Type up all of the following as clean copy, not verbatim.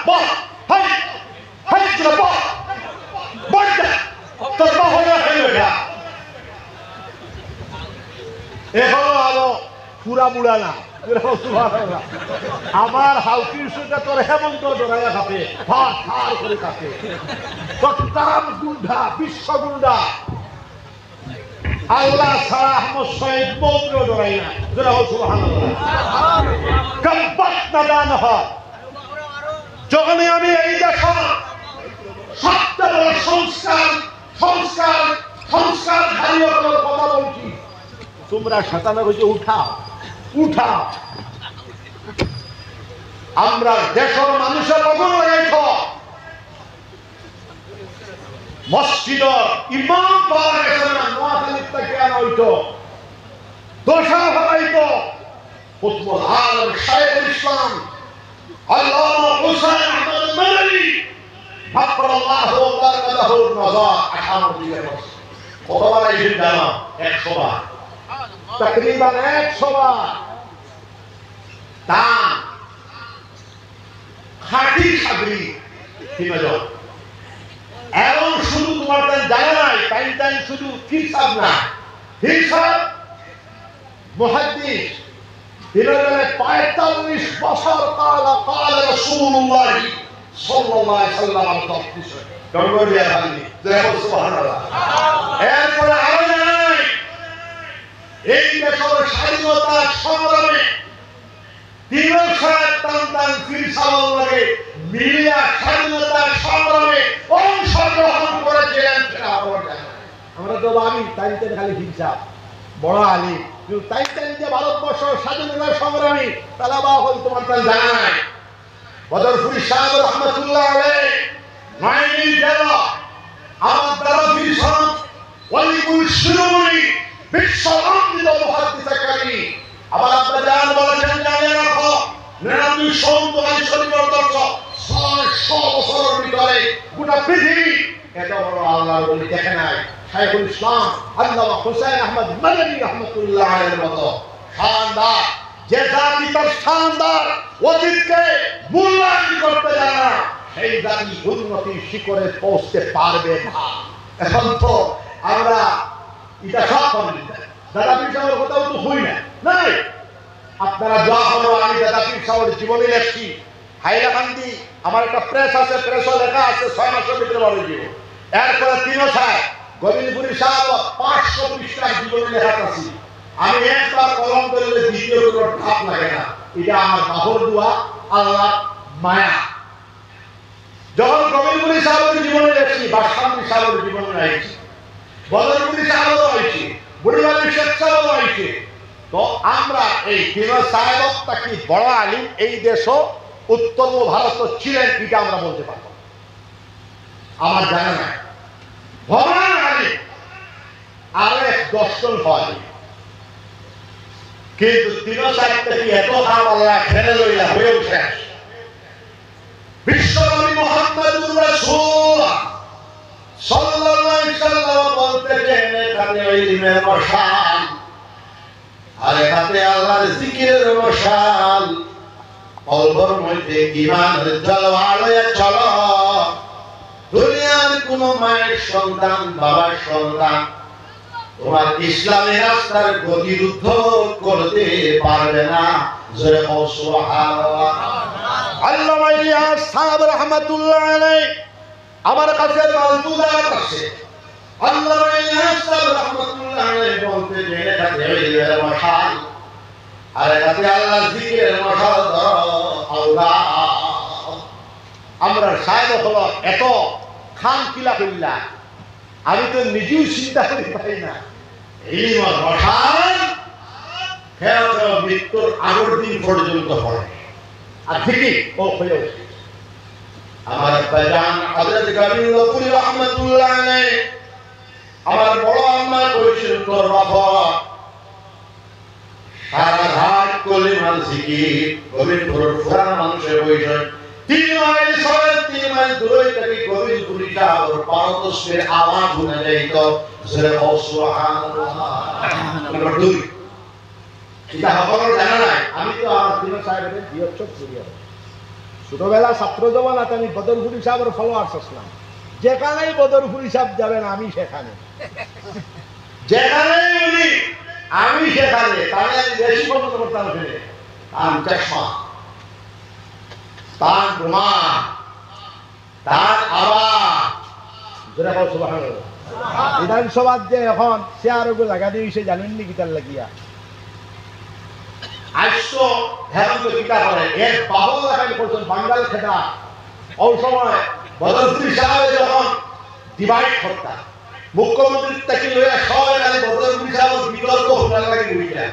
বল high high জোরে বল বল তোর বাবা হইল না এখনো আলো পুরা বুড়া না আমার হাউকির সুটা তোর হেমন্ত ধরাইয়া খাপে ফার ফার করে কাটে তোর তাম গুন্ডা বিশ্ব গুন্ডা আল্লাহ ছাড়া আহমদ শহীদ মৌত্র ধরাই না যারা সুবহানাল্লাহ কম্পাস না দান হয় যখনই আমি এই দেখা সবচেয়ে বড় সংস্কার সংস্কার সংস্কার ধারীয় কথা বলছি তোমরা শতানা হইতে উঠাও উঠাও আমরা দেশের মানুষের লগ্ন লাগাইছ মসজিদ ইমাম পাওয়া গেছে না নোয়াখালীর থেকে আনা হইতো দোষা হলাইত কুতুবুল আলম শাইখুল ইসলাম আল্লামা হুসাইন আহমদ মাদানী ফাকরাল্লাহু ওয়া বারাকাতুহু নাযার 58 বছর কতবার আইছেন জানো 100 বার तकरीबन 100 বার দান খাঁটি সাগরি হিমাজল এবং শুধু তোমার জানা নাই টাইম টাইম শুধু হিসাব না হিসাব মুহাদ্দিস হিমাজলে 45 বছর কাল রাসূলুল্লাহ সাল্লাল্লাহু আলাইহি ওয়াসাল্লাম তফসির গঙ্গরিয়া বাঙালি দেখো সুবহানাল্লাহ এরপরে আরো জানাই এই দেশের স্বাধীনতা সংগ্রামে তিনশায় টান ফিরসাল লাগে মিলিয়া স্বাধীনতা সংগ্রামে অংশগ্রহণ করেছিলেন আমরা তো ভাবি তাইতে খালি হিসাব বড় আলী কিন্তু তাইতে যে ভারতবর্ষ স্বাধীনতা সংগ্রামী তারা বা হল তোমার তাই জানা নাই বদরপুরি সাহেব রহমতুল্লাহ আলাইহি মাইনি জেলা আমার দ্বারা ফিরসাল ওয়ালিকুল শিরোমণি বিশ্ববন্দিত মুহাদ্দিসকারী আবার আপনারা জান বলেছেন জানে রাখো নিরানব্বই সৌন্দর্য শরীফের দর্শক 600 বছরের ভিতরে গোটা পৃথিবী এত বড় আল্লাহর ওলি দেখে নাই শাইখুল ইসলাম আল্লামা হুসাইন আহমদ মাদানী রাহমাতুল্লাহ আলাইহির মতো শানদার যে জাতি তার শানদার অতীতকে মূল্যায়ন করতে জানে না সেই জাতি উন্নতির শিখরে পৌঁছতে পারবে না এখন তো আমরা এটা সব করেন দাদা পীর সাহেবের কথাও তো হই না নাই আপনারা দোয়া করো আমি দাদা পীর সাহেবের জীবনী লেখছি হাইলাকান্দি আমার একটা প্রেস আছে প্রেসও লেখা আছে 6 মাসের ভিতরে বলে দিব এরপরে তিনও সাহেব গোবিন্দপুরি সাহেব 500 পৃষ্ঠার জীবনী লেখা আছে আমি একবার কলম করলে দ্বিতীয় কোনো ধাপ লাগে না এটা আমার বাহর দোয়া আল্লাহ মায়া যখন গোবিন্দপুরি সাহেবের জীবনী লেখছি বাদশাহী সাহেবের জীবনী লেখছি বদরপুরি সাহেবও হয়েছে বুড়িবাড়ির শেখ সাহেবও হয়েছে তো আমরা এই তিন সাহেবটা কি বড় আলিম এই দেশ উত্তর ভারত ছিলেন এটা আমরা বলতে পারবো আমার জানা নাই ভগবান আলিম আরো এক দর্শন হয় কিন্তু তিন সাহেবটা কি এত হাম আল্লাহ খেলে লইলা হয়েও শেষ বিশ্বনবী মুহাম্মদুর রাসূলুল্লাহ সাল্লাল্লাহু আলাইহি ওয়াসাল্লাম বলতেছেন এখানে ইলমের মশাল আর এখানে আল্লাহর জিকিরের মশাল কলবের মধ্যে ঈমানের জলওয়া লয়ে চলো দুনিয়ার কোন মায়ের সন্তান বাবার সন্তান তোমার ইসলামের রাস্তার গতিরুদ্ধ করতে পারবে না জোরে বল সুবহানাল্লাহ আল্লামা ইলিয়াস সাহেব রাহমাতুল্লাহ আলাইহি আমার কাছে মালবুজাত আছে আল্লামা ইলিয়াস সাহেব রাহমাতুল্লাহ আলাইহি বলতে যে এটা ইলমের মশাল আর এটাতে আল্লাহর জিকিরের মশাল আল্লাহ আমরা সাহেব হলো এত খাম কিলা কইলা আমি তো নিজেও চিন্তা করি পাই না ইলমের মশাল খেয়াল মৃত্যুর আগের দিন পর্যন্ত হয় আর ঠিকই ও হয়ে ওঠে আমার বাজান হযরত গরিবপুরি রাহমাতুল্লাহ আলাইহি আমার বড় আম্মা কইছিল তোর বাবা সারা রাত কলিমার জিকির গোবিন্দপুরের পুরান মানুষের বইছেন 3 মাইল 3.5 মাইল দূরে থেকে গোবিন্দপুরি টাওয়ার পারতস্যের আওয়াজ শুনে যাইত জোরে বল সুবহানাল্লাহ নম্বর 2 এটা আপনারা জানা নাই আমি তো আমার তিন সাহেবের বিয়োগ করিয়া ছোটবেলা ছাত্র জমানাতে আমি বদরপুর সাহেবের ফলোয়ার্স আসলাম, যেখানেই বদরপুর সাহেব যাবেন আমি সেখানে, যেখানেই উনি আমি সেখানে। তাহলে আমি বেশি পছন্দ করতাম ওখানে। তার চশমা, তার ঘুমা, তার আওয়াজ, যেরকম সুবহানাল্লাহ। বিধানসভার যে এখন চেয়ারগুলো লাগা দিয়েছে জানেননি কিতার লাগিয়া আইসো হেরন্ত কিতা করে এর বাবল লাগাই করছেন বাঙ্গাল খেতা। ওই সময় বদরপুর সাহেব যখন ডিভাইড করতা মুখ্যমন্ত্রী থেকে লইয়া সবাই আগে বদরপুর সাহেব বিতর্ক হোটাল লাগে উইটা।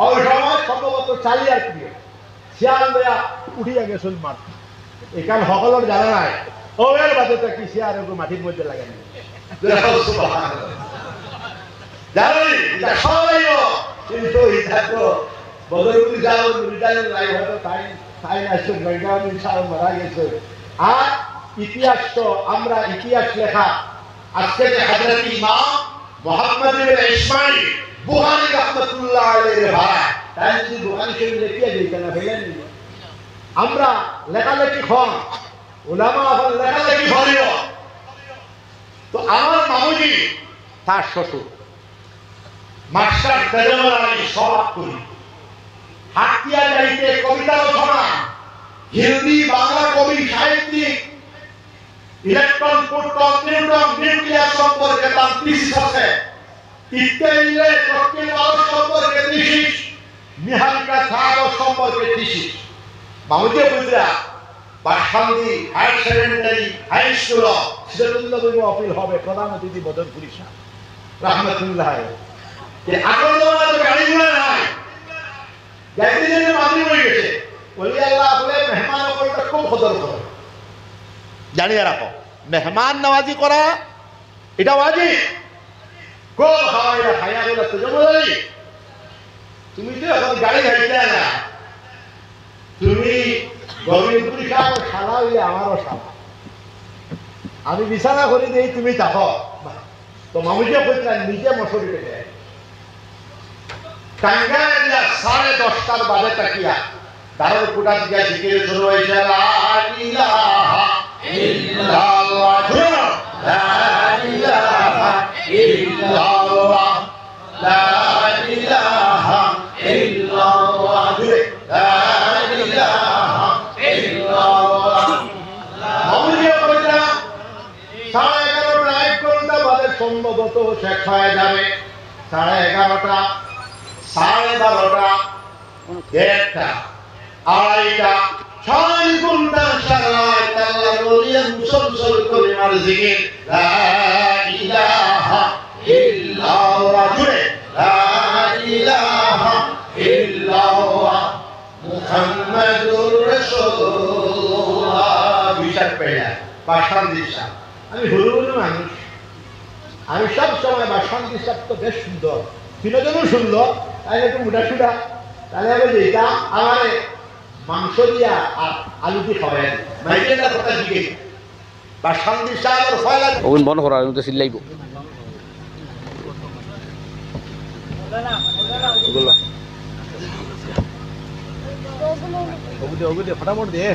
ওই সময় সম্ভবত চালিয়ার প্রিয় চেয়ার লইয়া উঠিয়া গেছিল মাঠ। এখান সকলের জানা নাই ওর বাদে কি চেয়ার মাটির মধ্যে লাগাই জানি সবাই, কিন্তু এটা তো বদরপুর সাহেব রিটায়ার নাই, হয়তো তাই তাই আসছে গঙ্গাবতী সাহেব মারা গেছে। আর ইতিহাস তো আমরা ইতিহাস লেখা আজকে যে হযরত ইমাম মুহাম্মদ ইবনে ইসমাঈল বুখারী রাহমাতুল্লাহ আলাইহি ভাই তাই যদি বুখারী শরীফ লিখিয়া দেই কেন বলেন আমরা লেখালেখি হন উলামা হন লেখালেখি করিও। তো আমার মামুজি তার শ্বশুর মাস্টার তেজমল আলী সবাব করি হাতিয়া যাইতে কবিতা রচনা, হিন্দি বাংলা কবি সাহিত্যিক, ইলেকট্রন প্রোটন নিউট্রন নিউক্লিয়াস সম্পর্কে তার থিসিস আছে, ইত্যাদিলে শক্তির আলোক সম্পর্কে থিসিস, নিহারিকা ছাড় সম্পর্কে থিসিস। মামুজি বুঝরা বাসন্দি higher secondary high school Sirajullah অপিল হবে প্রধান অতিথি বদরপুরি সাহেব রাহমাতুল্লাহ। যে আকর্ষণ গাড়িগুলো নাই যাইতে যেতে মাটি হয়ে গেছে বলি আল্লাহ বলে মেহমান ওপরটা খুব কদর করে জানিয়ে রাখো। মেহমান নওয়াজি করা এটা ওয়াজিব। খুব খাওয়াইলা খাইয়া গেল তেজমলি তুমি তো এখন গাড়ি হাইতে না, তুমি গরিবপুরি সাহেব সারা হইলে আমারও সারা, আমি বিছানা করে দিই তুমি থাকো। তো মামুজিয়া কইছিলেন নিজে মশরি পেটে টাঙ্গাইল 10:30 বাজে তাকিয়া দারুল কুটা দিয়া জিকির শুরু হইছে লা ইলাহা ইল্লাল্লাহ লা ইলাহা ইল্লাল্লাহ লা ইলাহা ইল্লাল্লাহ লা ইলাহা ইল্লাল্লাহ। মামুজিয়া কইছিলেন 11:30 এক ঘন্টা বাদে সম্ভবত শেষ হয়ে যাবে। 11:30 12:30 1টা 2:30 6 ঘন্টা সারায় আল্লাহ বলিয়া মুসলসল কলিমার জিকির লা ইলাহা ইল্লাল্লাহ জুড়ে লা ইলাহা ইল্লাল্লাহ মুহাম্মাদুর রাসূলুল্লাহ বিচার পেলা বাসান দিশা। আমি হুলুল মানুষ, আমি সব সময় বাসান দিশা তো বেশ সুন্দর, তিনজনও সুন্দর, তাই একটু মোটা সুটা, তাহলে আমি যেটা আমার মাংস দিয়া আর আলু দিয়ে খাওয়াই মাইকেটা কথা দিকে বা শান্তি সাগর ফয়লা ওগুন বন্ধ করা তো সিলাইব ওগুলো ফটাফট দে।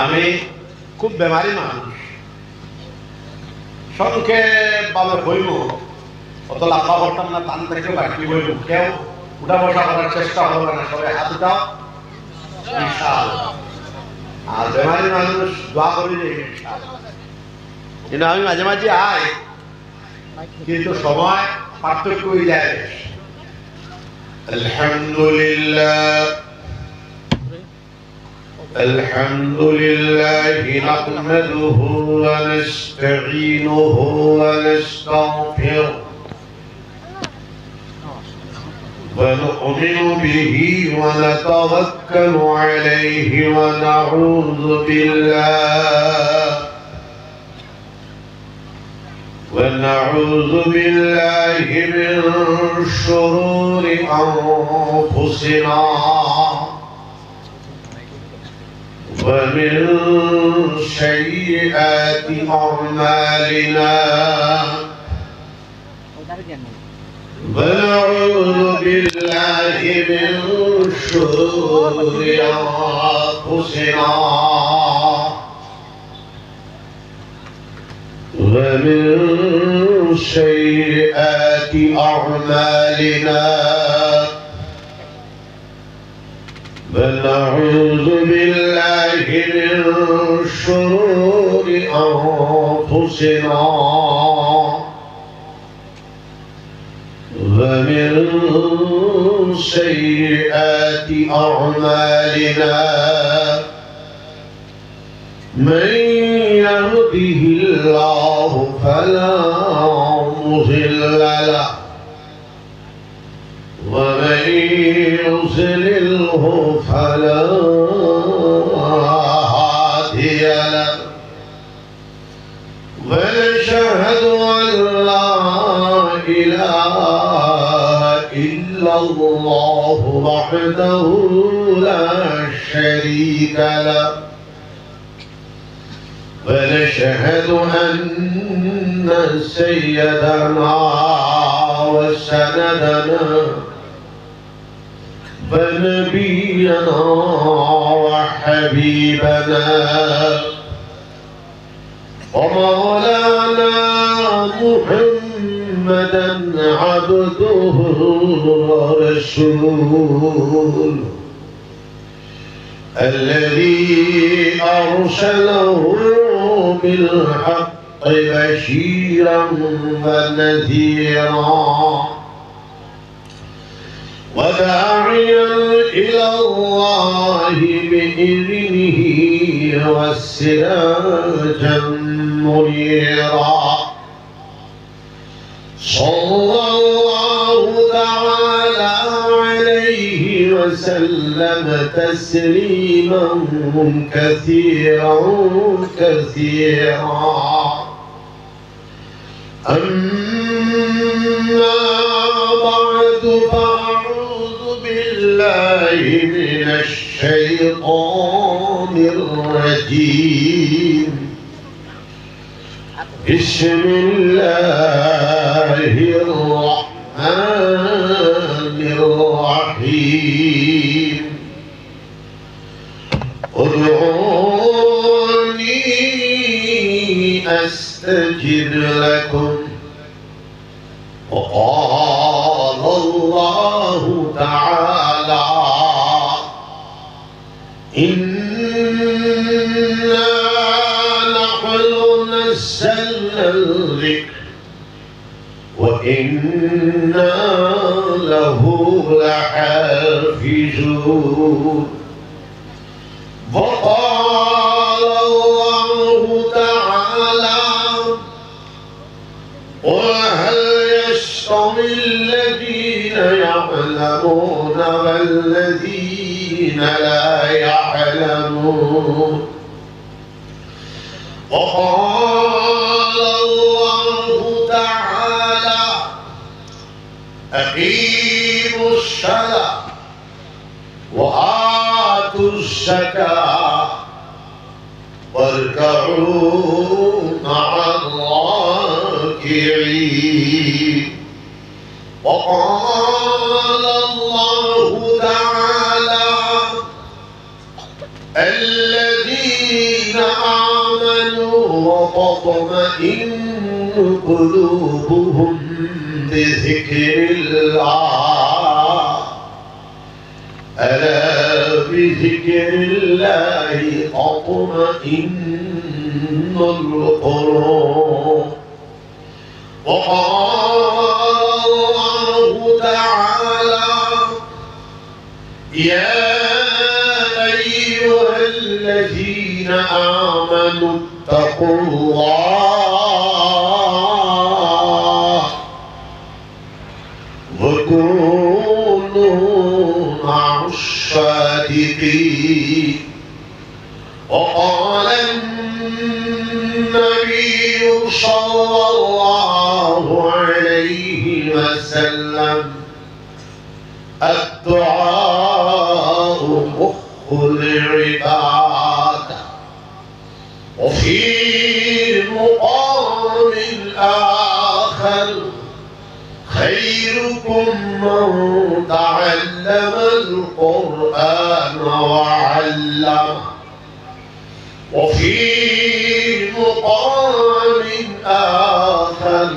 আমি খুব বেমারি মানুষ, সংক্ষেপ ভাবে হইব অত লাফা করতাম না, টান থেকে বাকি হইব, কেউ উঠা বসা করার চেষ্টা করবে না, সবাই হাত উঠাও ইনশাআল্লাহ। আর বেমারি মানুষ দোয়া করি যে ইনশাআল্লাহ। কিন্তু আমি মাঝে মাঝে আই, কিন্তু সময় পার্থক্য হয়ে যায়। আলহামদুলিল্লাহ الحمد لله نحمده ونستعينه ونستغفره ونؤمن به ونتوكل عليه ونعوذ بالله من شرور أنفسنا ومن سيئات أعمالنا ونعوذ بالله من شرور أنفسنا ومن سيئات أعمالنا ونعوذ بالله من شرور أنفسنا ومن سيئات أعمالنا من يهده الله فلا مضل له ومن يضلله فلا هادي له ونشهد أن لا إله إلا الله وحده لا شريك له ونشهد أن سيدنا وسندنا ونبينا وحبيبنا ومولانا محمدا عبده ورسوله الذي أرسله بالحق بشيرا ونذيرا وداعيا إلى الله بإذنه وسراجا منيرا صلى الله تعالى عليه وسلم تسليما كثيرا كثيرا أما بعد فأعوذ بالله من الشيطان الرجيم بسم الله الرحمن الرحيم ادعوني أستجب لكم وقال الله تعالى إنا نحن نزلنا الذكر وإنا له لحافظون وقال الله تعالى وهل يستوي الذين يعلمون والذين لا يعلمون وقال الله تعالى أقيموا الصلاة وآتوا الزكاة واركعوا مع الراكعين وقال الله تعالى الذين آمنوا وتطمئن قلوبهم بذكر الله ألا بذكر الله تطمئن القلوب وقال الله تعالى يا أيها الذين آمنوا اتقوا الله وكونوا مع الصادقين وقال النبي صلى الله عليه وسلم الدعاء مخ العبادة وفي مقام آخر خيركم من تعلم القرآن وعلمه وفي مقام آخر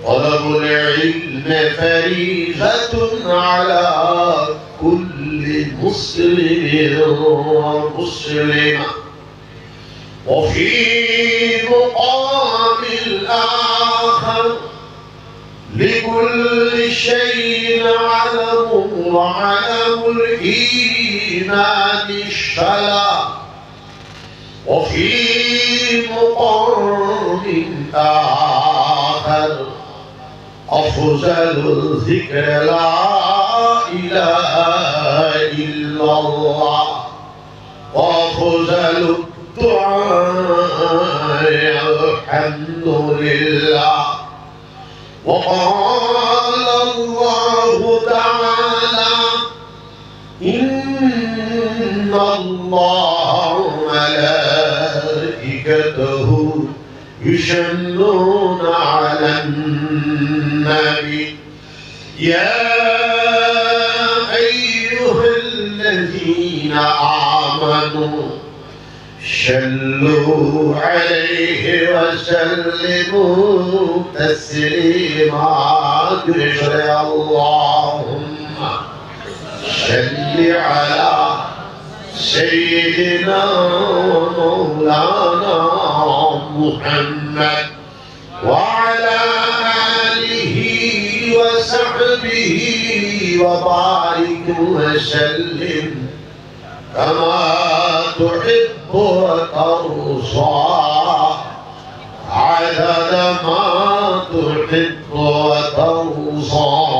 طلب العلم فريضة على كل مسلم ومسلمة وفي مقام آخر لكل شيء علم وعلم الإيمان الشلا وفي مقام آخر أفضل الذكر لا إله إلا الله وأفضل الدعاء الحمد لله وقال الله تعالى إن الله وملائكته يصلون على النبي يا أيها الذين آمنوا صلوا عليه وسلموا تسليما اللهم صل على سيدنا مولانا محمد وعلى آله وصحبه وبارك وسلم كما تحب وترضى عدد ما تحب وترضى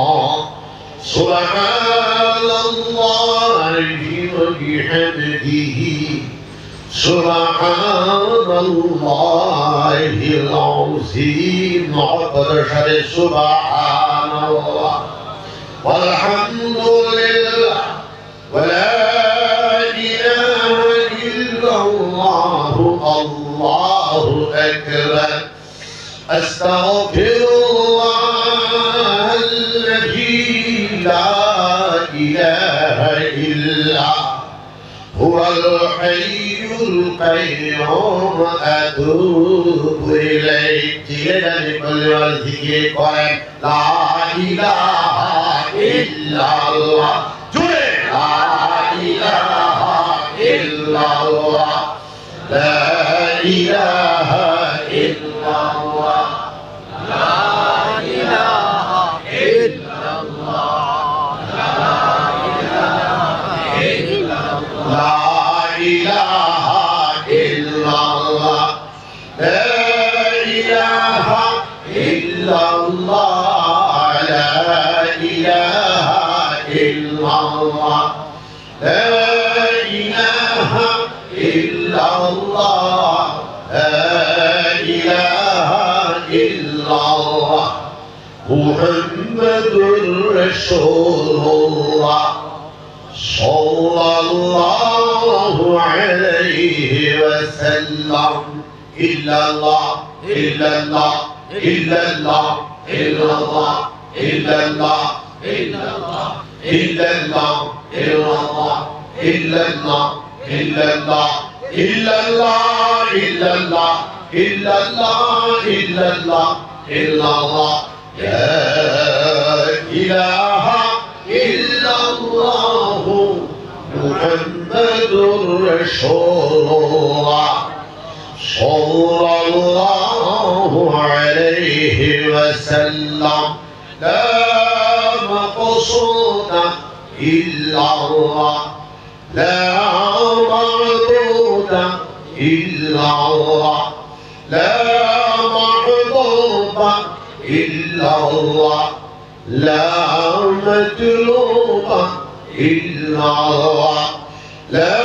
سبحان الله وبحمده سبحان الله العظيم عطر سبحان الله والحمد لله ولا إله إلا الله الله أكبر أستغفر الله الذي لا إله إلا هو الحي القيوم أتوب إليك لكل وجهك لا إله إلا الله لا إله إلا الله لا إله إلا الله لا إله إلا الله لا إله إلا الله لا إله إلا الله لا إله إلا الله لا إله إلا الله لا إله إلا الله محمد رسول الله صلى الله عليه وسلم إلا الله إلا الله إلا الله إلا الله إلا الله إلا الله إلا الله إلا الله إلا الله إلا الله إلا الله إلا الله إلا الله إلا الله إلا الله لا إله إلا الله محمد رسول الله صلى الله عليه وسلم لا مقصود إلا الله لا معبود إلا الله لا محبوب إلا الله لا مطلوب إلا الله لا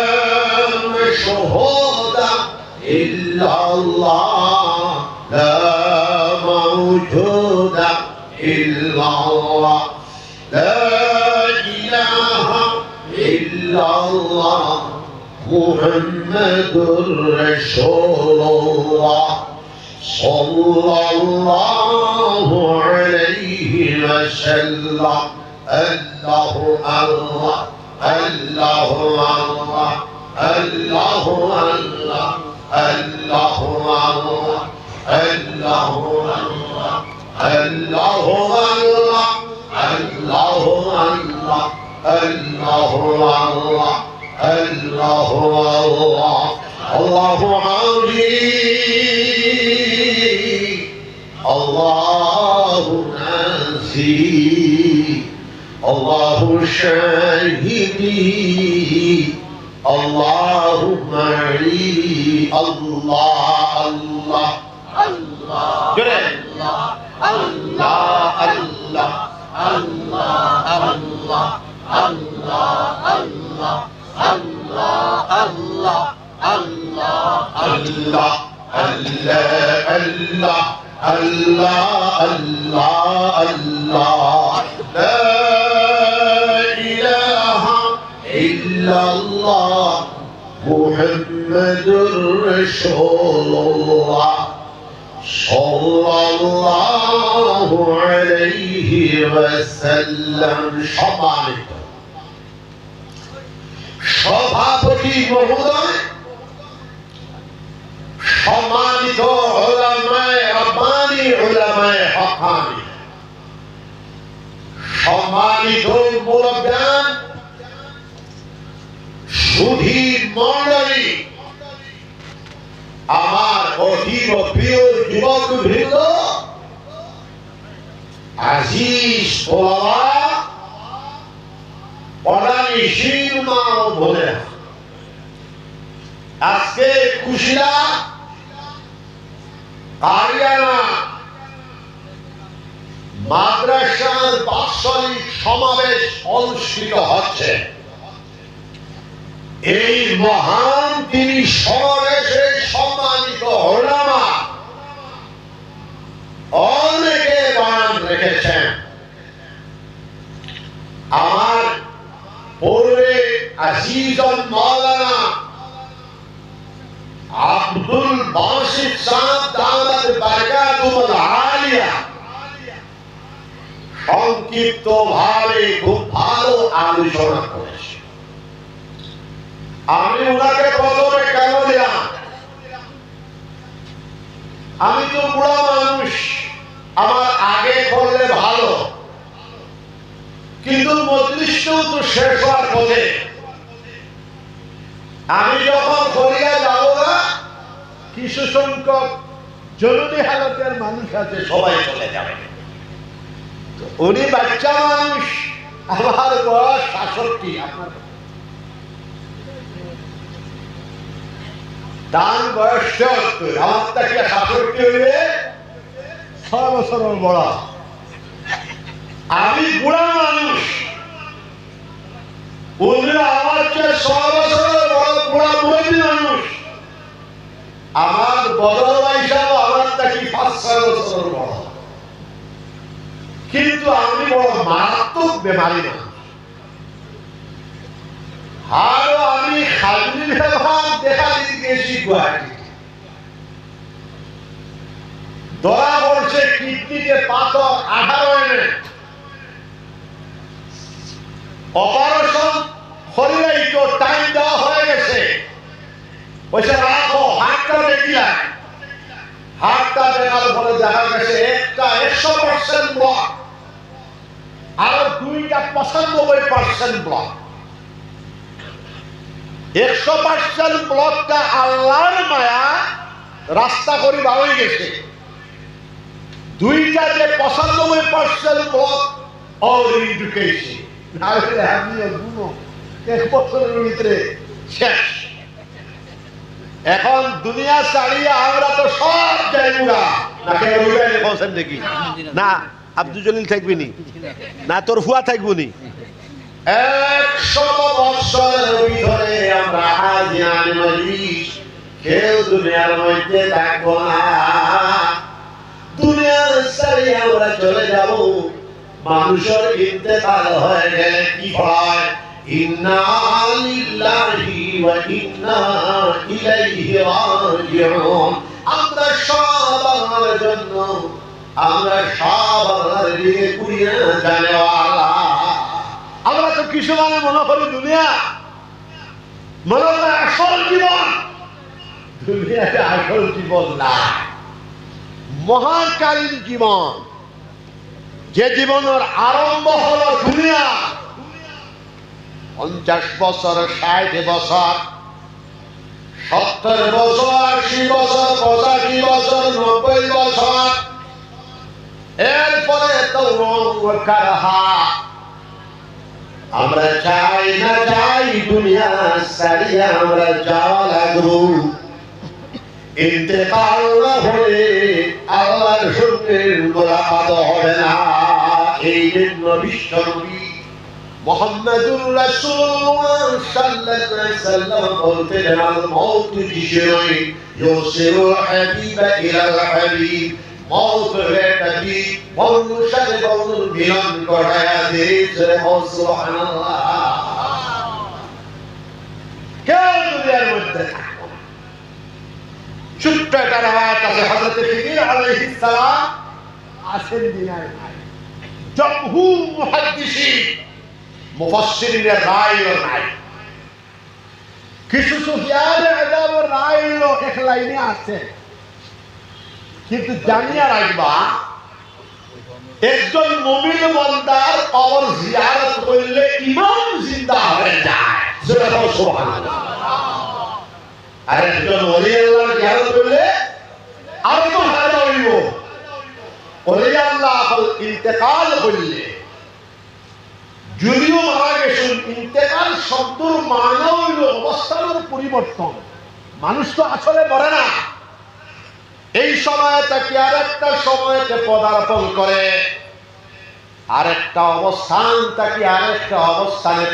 مشهود إلا الله لا موجود إلا الله لا إله إلا الله محمد رسول الله صلى الله عليه وسلم الله الله الله الله الله الله الله الله الله الله الله الله عظيم الله ناسي الله شاهدي الله معي الله الله الله الله الله الله الله الله الله الله الله الله الله الله الله لا إله إلا الله محمد رسول الله صلى الله عليه وسلم সম্মানিত সভাপতি মহোদয়, সম্মানিত উলামায়ে রাব্বানী, উলামায়ে হাক্কানী, সম্মানিত মুরব্বিয়ান, সুধী মণ্ডলী, আমার অতীব প্রিয় যুবক বৃন্দ, আজিজ ওলামা, পড়ানি শিরমা বলে আজকে কুশিলা আরিয়ানা মাদ্রাসার বাৎসরিক সমাবেশ অনুষ্ঠিত হচ্ছে। এই মহান তিনি সমাবেশে সম্মানিত উলামা অনেকে বয়ান রেখেছেন। আমার পূর্বে আজিজন মাওলানা আব্দুল বাসিত সাহেব দামাত বারকাতুল আলিয়া সংক্ষিপ্ত ভাবে খুব ভালো আলোচনা করেছে। আমি ওনাকে প্রথমে কেন দিলাম, আমি তো বুড়া মানুষ, আমার আগে করলে ভালো, কিন্তু মজলিসটাও তো শেষ হওয়ার পথে। আমি যখন ফরিয়া যাব না, কিছু সংখ্যক জরুরি হালতের মানুষ আছে, সবাই চলে যাবে। উনি বাচ্চা মানুষ, আমার বয়স ৬৭, আপনার তার বয়স ৭৪, আমার থেকে ৬৭ হইলে ৬ বছরের বড়। আমি বুড়া মানুষ, ওদের আমার চেয়ে ৬ বছরের বড় বুড়া বুড়ি মানুষ। আমার বদল হিসাবে আমার থেকে ৫-৬ বছরের বড়, কিন্তু আমি বড় মারাত্মক বেমারি না। আর আমি খালি ব্যবহার দেখা দিতে গেছি গুয়াহাটি, ধরা পড়ছে কিডনিতে পাথর 18 এমএম, অপারেশন হলেই তো টাইম দেওয়া হয়ে গেছে। বলছে রাখো, হাতটা দেখিলা, হাতটা দেখার পরে দেখা গেছে একটা 100% ব্লক, আর দুইটা 95% ব্লক। 100% ব্লকটা আল্লাহর মায়া রাস্তা করে বাড়ি গেছে, দুইটা যে 95% ব্লক অলরেডি ঢুকেছে। আমি এক বছরের ভিতরে শেষ। এখন দুনিয়া ছাড়িয়ে আমরা তো সব যাইবুগা। দেখি না আব্দুল জলিল থাকবি নি, না তোর ফুয়া থাকবো নি। 100 বছরের ভিতরে আমরা হাজিয়ান মজলিস কেউ দুনিয়ার মধ্যে থাকবো না। দুনিয়ার ছাড়িয়ে আমরা চলে যাব। মানুষের ইন্তেকাল হয়ে গেলে কি হয়? ইন্না লিল্লাহি ওয়া ইন্না ইলাইহি রাজিউন। আমরা সব আল্লাহর জন্য, আমরা সব আল্লাহর দিকে ঘুরে দুনিয়া জানেওয়ালা। আমরা তো কিছু মানে মনে করি দুনিয়া মনে হয় আসল জীবন। দুনিয়াটা আসল জীবন না, মহাকালীন জীবন। যে জীবনের আরম্ভ হলো দুনিয়া, 50 বছর, 60 বছর, 70 বছর, 80 বছর, 85 বছর, 90 বছর, এরপরে তো রঙ কারহা। আমরা চাই না চাই দুনিয়া ছাড়িয়ে আমরা যাওয়া লাগবো। ইন্তেকাল না হলে আল্লাহর সঙ্গে মোলাকাত হবে না। এই জন্য বিশ্বনবী মুহাম্মাদুর রাসূলুল্লাহ সাল্লাল্লাহু আলাইহি ওয়াসাল্লাম বলতেন, আল মাউতু বিশরুন ইউসিরুল হাবিবা ইলাল হাবিব। মওত একটা কি বন্ধুর সাথে বন্ধুর মিলন করায়া দিয়েছে। সুবহানাল্লাহ। কেউ দুনিয়ার মধ্যে থাকবে না। ছোট্ট একটা রাত আছে, হযরত খিদির আলাইহিস সালাম আসেন দিনার ভাই। জমহুর মুহাদ্দিসিন মুফাসসিরিনের রায় নাই। কিছু সুফিয়ান আযাবের রায় হলো এক লাইনে আছে, কিন্তু জানিয়া রাখবা একজন মুমিন বান্দার কবর জিয়ারত করলে ইমান জিন্দা হয়ে যায়। সুবহানাল্লাহ। আর একজন ওলি আল্লাহর জিয়ারত করলে আর তো হারা হইব। ওলি আল্লাহ ইন্তেকাল করলে, যদিও মারা গেছেন, ইন্তেকাল শব্দের মানে হইল অবস্থানের পরিবর্তন। মানুষ তো আসলে মরে না, এই সময় থেকে আরেকটা সময়তে পদার্পণ করে, আরেকটা অবস্থান থেকে আরেকটা অবস্থানে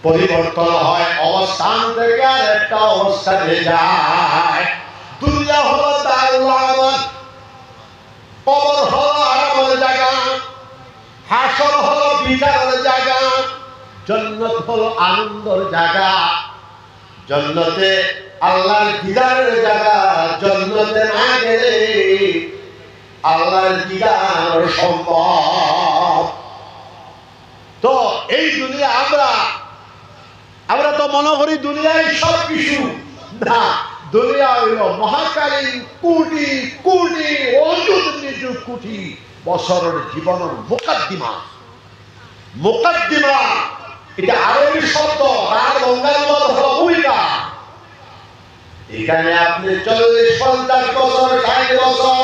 পরিবর্তন হয়, অবস্থান থেকে আরেকটা অবস্থানে যায়। দুনিয়া হলো দারুল আমাল, কবর হলো আরামের জায়গা, হাসর হলো বিচারের জায়গা, জান্নাত হলো আনন্দের জায়গা। জান্নাতে আল্লাহর দিদারের জায়গা। জান্নাতে না গেলে আল্লাহর দিদার সম্ভব। তো এই দুনিয়া আমরা তো মনে করি দুনিয়ায় সব কিছু না। দুনিয়া হইল মহাকালীন কোটি কোটি অযুত নিযুত কোটি বছরের জীবনের মুকাদ্দিমা। মুকাদ্দিমা এটা আরবি শব্দ, তার বঙ্গানুবাদ হলো ভূমিকা। এখানে আপনি 40-50 বছর, 60 বছর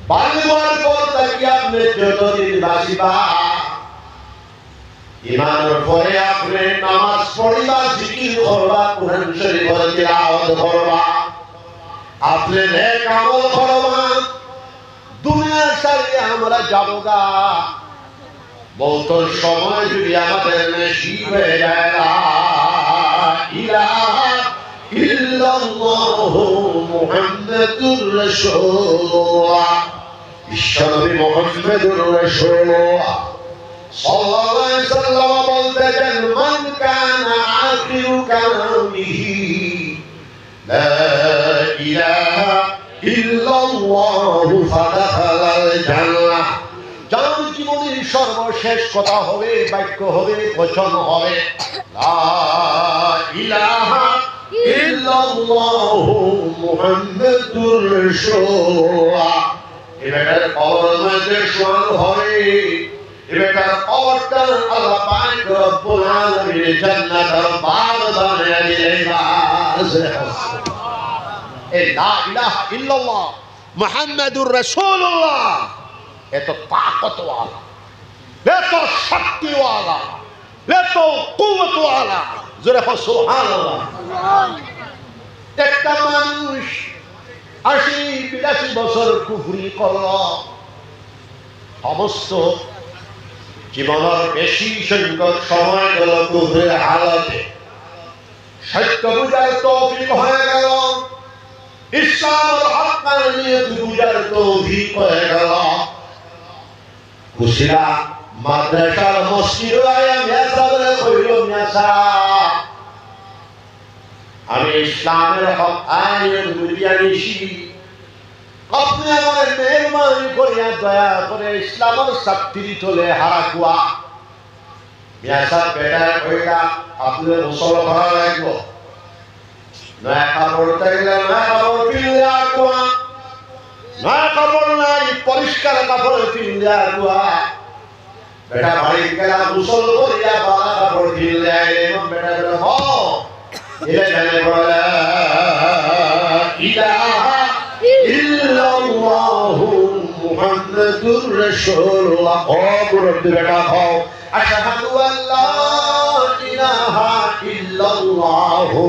বাল্যবার পর থেকে আপনি যতদিন বাঁচিবা, ইমানের পরে আপনি নামাজ পড়িবা, জিকির করবা, কুরআন শরীফের তিলাওয়াত করবা, আপনি নেক আমল করবা। দুনিয়া ছাড়িয়ে আমরা যাবো গা। মৌতের সময় যদি আমাদের নসিব হয়ে যায়, লা ইলাহা ইল্লাল্লাহু মুহাম্মাদুর রাসূলুল্লাহ। বিশ্বনবী মুহাম্মাদুর রাসূলুল্লাহ সাল্লাল্লাহু আলাইহি ওয়াসাল্লাম বলতেছেন, মান কানা আখিরু কালামিহি লা ইলাহা ইল্লাল্লাহু ফাদাখালাল জান্নাহ। যার জীবনের সর্বশেষ কথা হবে, বাক্য হবে, বচন হবে লা ইলাহা ইল্লাল্লাহু মুহাম্মাদুর রাসূলুল্লাহ। এটার কবর মধ্যে শোয়ানো হবে, এটার কবরটা আল্লাহ পাক রব্বুল আলামিন জান্নাতের বাগ বানিয়ে দিলেন। এই লা ইলাহা ইল্লাল্লাহ মুহাম্মাদুর রাসূলুল্লাহ এত তাকতওয়ালা, এত শক্তিওয়ালা, এত কুওয়াতওয়ালা। জোরে বল সুবহানাল্লাহ। একটা মানুষ 80-82 বছর কুফরি করল, সমস্ত জীবনের বেশি সংখ্যক সময় গেল কুফরের হালতে। সত্য বুঝার তৌফিক হয়ে গেল, ইসলামের হক্কানিয়ত বুঝার তৌফিক হয়ে গেল। খুশিরা মাদ্রাসার মসজিদ আয়া মেসাবরে কইল, মেসা আমি ইসলামের হক্কানিয়ত বুঝিয়া নিছি, আপনি আমার মেহরবানি করিয়া দয়া করে ইসলামের শক্তি চলে হারাকুয়া মিয়াসা বেটা কইরা আপনি মুসল করা লাগবো নয়া কাপড় তাইলে নয়া কাপড় পিনলে আকুয়া নয়া কাপড় নাই পরিষ্কার কাপড় পিনলে আকুয়া বেটা বাড়ি গেলা মুসল করিয়া বালা কাপড় পিনলে এবং বেটা বেটা হ ইলে জানে বলা ইলাহা ইল্লাল্লাহু মুহাম্মাদুর রাসূলুল্লাহ ও মুরব্বি বেটা হও আশহাদু আল্লা ইলাহা ইল্লাল্লাহু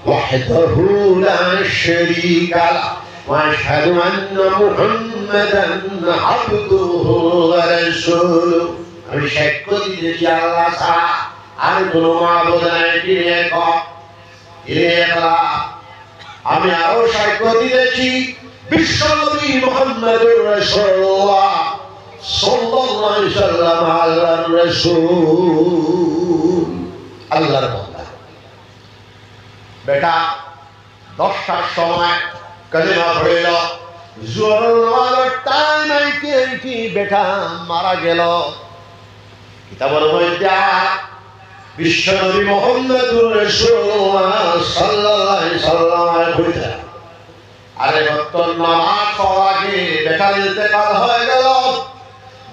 ওয়াহদাহু লা শারীকা লাহু ওয়া আশহাদু আন্না মুহাম্মাদান আবদুহু ওয়া রাসূলুহু আমি সাক্ষ্য দিতেছি আল্লাহ ছাড়া আর কোনো মাবুদ নাই তিনি এক আমি আরো সাক্ষ্য দিতেছি বিশ্বনবী মুহাম্মদুর রাসূলুল্লাহ সাল্লাল্লাহু আলাইহি সাল্লাম আল্লাহর রাসূল আল্লাহর বান্দা বেটা 10টার সময় কলিমা পড়ল জোহরের নামাজের টাইম আইতে বেটা মারা গেল কিতাবের মধ্যে বিশ্বনবী মুহাম্মদুর রাসূলুল্লাহ সাল্লাল্লাহু আলাইহি সাল্লামের কইতা আরে ভক্ত নামাজ পড়ার আগে বেটার ইন্তেকাল হয়ে গেল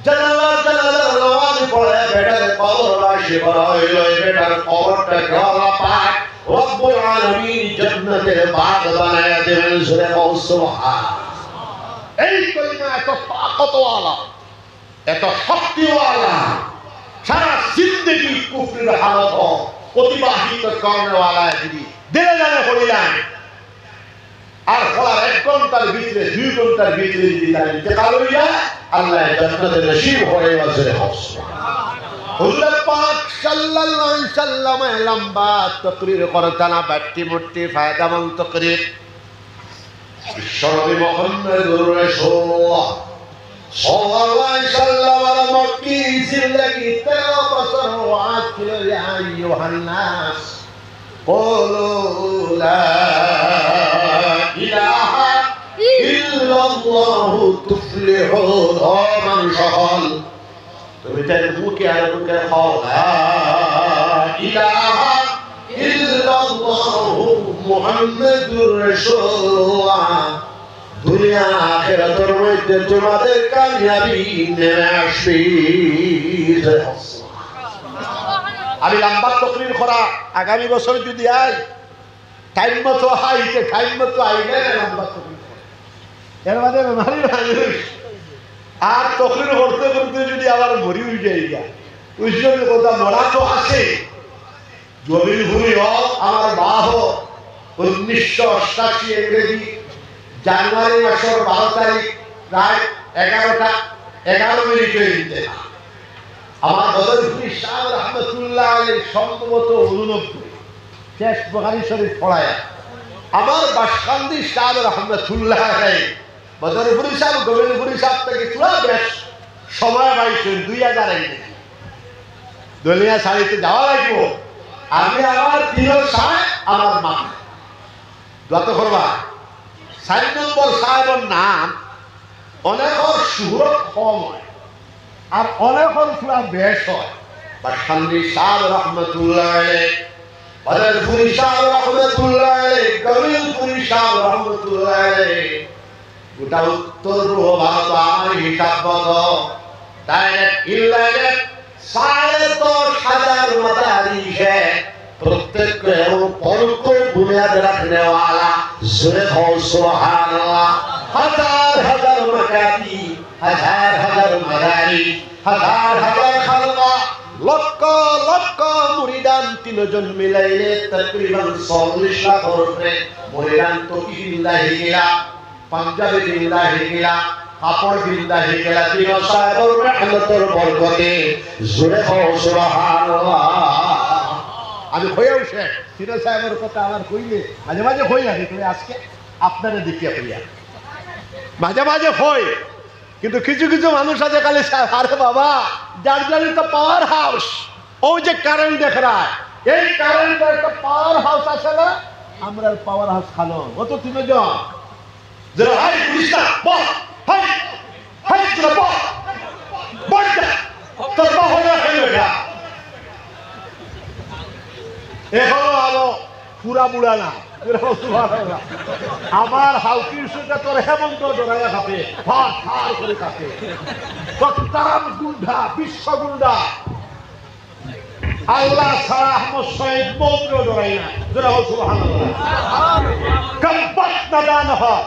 জানাজা নামাজ পড়ে বেটার কবরবাসী করা হইল বেটার কবরটাকে আল্লাহ পাক রব্বুল আলামিন জান্নাতের বাগ বানায়া দেবেন সূরা সুবহান এই কলিমা এত তাকতওয়ালা এত শক্তিওয়ালা সারা জিন্দগি কুফরের হালত অতিবাহিত করেওয়ালা যদি দিলে জানে পড়িলাম আর পড়ার 1 ঘন্টার ভিতরে 2 ঘন্টার ভিতরে যদি তার ইন্তেকাল হইয়া আল্লাহ জান্নাতে নসিব হয়ে আসবে হুজুর পাক সাল্লাল্লাহু আলাইহি সাল্লাম লম্বা তাকরীর করতেন বাট্টি মুট্টি ফায়দামন্দ তাকরীর বিশ্বনবী মুহাম্মদুর রাসূলুল্লাহ সাল্লাল্লাহু আলাইহি সাল্লামের মক্কি জিন্দেগি 13 বছর ওয়াজ ছিল ইয়া আইয়ুহান নাস কুলু লা ইলাহা ইল্লাল্লাহু তুফলিহুন ও মানুষহল তুমি তার মুখে আর মুখে খাও লা ইলাহা ইল্লাল্লাহু মুহাম্মাদুর রাসূলুল্লাহ দুনিয়া আখিরাতের মধ্যে তোমাদের কামিয়াবি নেমে আসবে আমি লম্বা তকরির করা আগামী বছর যদি আই টাইম মতো আইতে টাইম মতো আইলে লম্বা তকরির এর মধ্যে মারি মানুষ আর তকরির করতে করতে যদি আবার মরি হয়ে যায় গা ওইসব কথা মরা তো আছে জমির ভূমি হোক আমার মা হোক 1988 ইংরেজি জানুয়ারি মাসের 12 তারিখ রাত 11 মিনিটে দিতে আমার বদরপুরি শাহ রহমতুল্লাহ আলাইহি সম্ভবত 89 শেষ বুখারী শরীফ পড়ায়া আমার বাসকান্দি শাহ রহমতুল্লাহ আলাইহি বদরপুরি শাহ গোবিন্দপুরি শাহ থেকে পুরো বেশ সময় পাইছেন 2000 দলিয়া সারিতে যাওয়া লাগবো আমি আমার প্রিয় শাহ আমার মা যত করবা 4 নম্বর সাহেবের নাম অনেকর সুরত কম হয় আর অনেকর পুরা বেশ হয় বাসকান্দি শাহ রহমতুল্লাহ আলাইহি বদরপুরি শাহ রহমতুল্লাহ আলাইহি গোবিন্দপুরি শাহ রহমতুল্লাহ আলাইহি গোটা উত্তর পূর্ব ভারত আমার হিসাব মতো ডাইরেক্ট ইনডাইরেক্ট 10,500 মাদারিস है प्रत्येक परोक्ष बुनियाद रखने वाला जोरे हो सुभान अल्लाह हजार मकाती हजार मदारी हजार खालका লক্ষ লক্ষ মুরিদান তিনজন মিলাইলে তকরিবান 40 লাখ উপরে মুরিদান তো জিন্দা হয়ে গেলা পাঞ্জাবে জিন্দা হয়ে গেলা কাপড় জিন্দা হয়ে গেলা তিন সাহেবের রহমতের বরকতে জোরে হও সুবহানাল্লাহ আমি হয়েও শেখ তিন সাহেবের কথা আমার কইলে মাঝে মাঝে হই না তুমি আজকে আপনারা দেখিয়া হইয়া মাঝে মাঝে হয় কিন্তু কিছু কিছু মানুষ আছে খালি আরে বাবা যার জানি তো পাওয়ার হাউস ও যে কারেন্ট দেখ রা এই কারেন্ট একটা পাওয়ার হাউস আছে না আমরা পাওয়ার হাউস খালো ও তো তিনজন যারা হাই পুলিশ না বল হাই হাই তোরা বল বলটা তোর বাবা হলো এটা এখনো আলো পুরা বুড়া না আমার হাউকির সঙ্গে তোর হেমন্ত জড়াইয়া খাপে ফার ফার করে খাপে তারাম গুন্ডা বিশ্ব গুন্ডা আল্লাহ ছাড়া আহমদ শহীদ মন্ত্র জড়াই না যেটা হল সুবহানাল্লাহ কম্পাত না দান হয়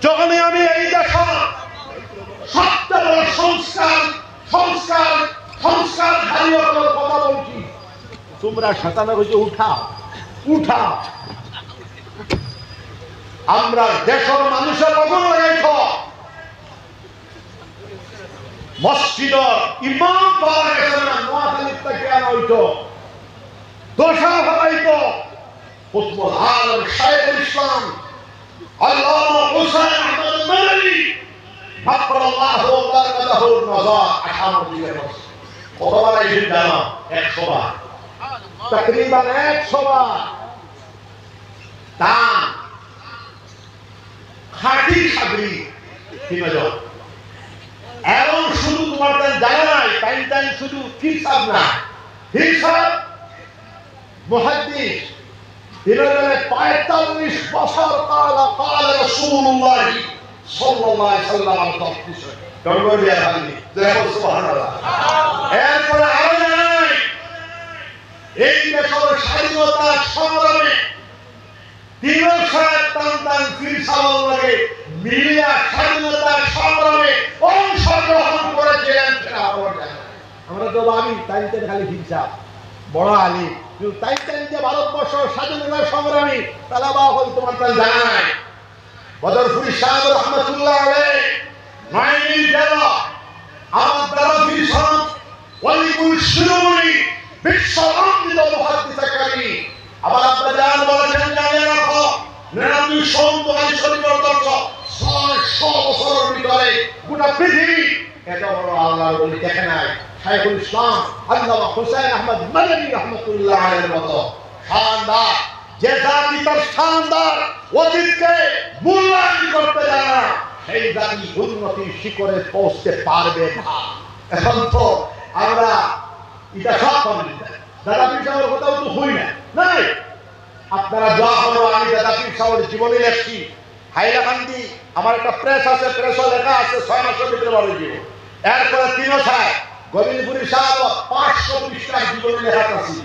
যখনই আমি এই দেখা সবচেয়ে বড় সংস্কার সংস্কার সংস্কার ধারীয় কথা বলছি তোমরা শয়তানের হইতে উঠাও উঠাও আমরা দেশের মানুষের আগুন লাগাইছ মসজিদ ইমাম পাওয়া গেছে না নোয়াখালীর থেকে আনা হইতো দোষা হবাইতো কুতুবুল আলম শাইখুল ইসলাম আল্লামা হুসাইন আহমদ মাদানী ফাকরাল্লাহু ওয়া বারাকাতুহু নজর 58 দিনের কতবার আইছেন জানো 100 বার तकरीबन 100 বার দান খাঁটি সাবরি তিনজন এবং শুধু তোমার জানা নাই টাইম শুধু হিসাব না হিসাব মুহাদ্দিস তিনজনের 45 বছর কাল রাসূলুল্লাহ সাল্লাল্লাহু আলাইহি ওয়াসাল্লাম তফসির গঙ্গরিয়া ভাঙি দেখো সুবহানাল্লাহ এরপরে আরো জানাই এই দেশের স্বাধীনতা সংগ্রামে তিরস্কার টান ফিরসাল লাগে মিলিয়া স্বাধীনতা সংগ্রামে অংশগ্রহণ করেছিলেন আমরা তো ভাবি তাইতে খালি হিংসা বড় আলী কিন্তু তাইতে ভারতবর্ষ স্বাধীনতা সংগ্রামী তারা বা হল তোমার তার জানা নাই বদরপুরি সাহেব রহমতুল্লাহ আলাইহি মাইনিল জেলা আমার দ্বারা ফিরসাল ওয়ালিকুল শিরোমণি বিশ্বরঞ্জিত মুহাদ্দিসকারী আবার আপনারা জান বলেছেন জানিয়ে রাখো নিরানব্বই সন্তান শরীফের দর্শক 600 বছরের ভিতরে গোটা পৃথিবী এত বড় আল্লাহর ওলি দেখে নাই শাইখুল ইসলাম আল্লামা হুসাইন আহমদ মাদানী রাহমাতুল্লাহ আলাইহির মতো শানদার যে জাতি তার শানদার অতীতকে মূল্যায়ন করতে জানে না সেই জাতি উন্নতির শিখরে পৌঁছতে পারবে না এখন তো আমরা এটা সব করি দাদা পীর সাহেবের কথাও তো হই না নাই আপনারা দোয়া করো আমি দাদা পীর সাহেবের জীবনী লেখছি হাইলাকান্দি আমার একটা প্রেস আছে প্রেসও লেখা আছে 6 মাসের ভিতরে বলে দিব এরপরে তিনও সাহেব গোবিন্দপুরি সাহেব 500 পৃষ্ঠার জীবনী লেখা আছে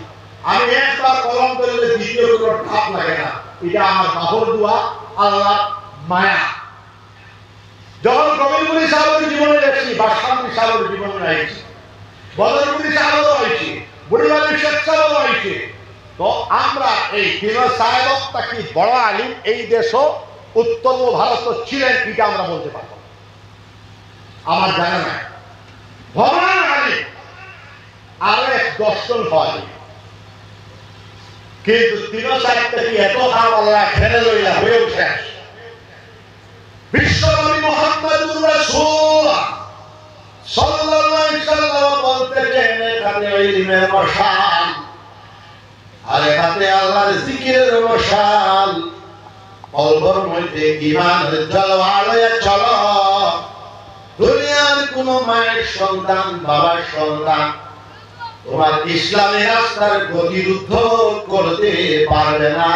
আমি একবার কলম করলে দ্বিতীয় কোনো ধাপ লাগে না এটা আমার বাহর দোয়া আল্লাহ মায়া যখন গোবিন্দপুরি সাহেবের জীবনী লেখছি বা শান্তি সাহেবের জীবনী লেখছি বদরপুরি সাহেবও হয়েছে বুড়িবাড়ির শেখ সাহেবও হয়েছে তো আমরা এই তিন সাহেব তাকে বড় আলিম এই দেশও উত্তর ভারত ছিলেন এটা আমরা বলতে পারবো আমার জানা নাই ভগবান আলিম আরো এক দর্শন হয় কিন্তু তিন সাহেব থেকে এত কাম আল্লাহ খেলে লইলা হয়েও শেষ বিশ্বনবী মুহাম্মদুর রাসূলুল্লাহ সাল্লাল্লাহু আলাইহি ওয়াসাল্লাম বলতেছেন এখানে ইলমের মশাল আর এখানে আল্লাহর জিকিরের মশাল কলবের মধ্যে ঈমানের জলওয়া লয়ে চলো দুনিয়ার কোন মায়ের সন্তান বাবার সন্তান তোমার ইসলামের রাস্তার গতিরুদ্ধ করতে পারবে না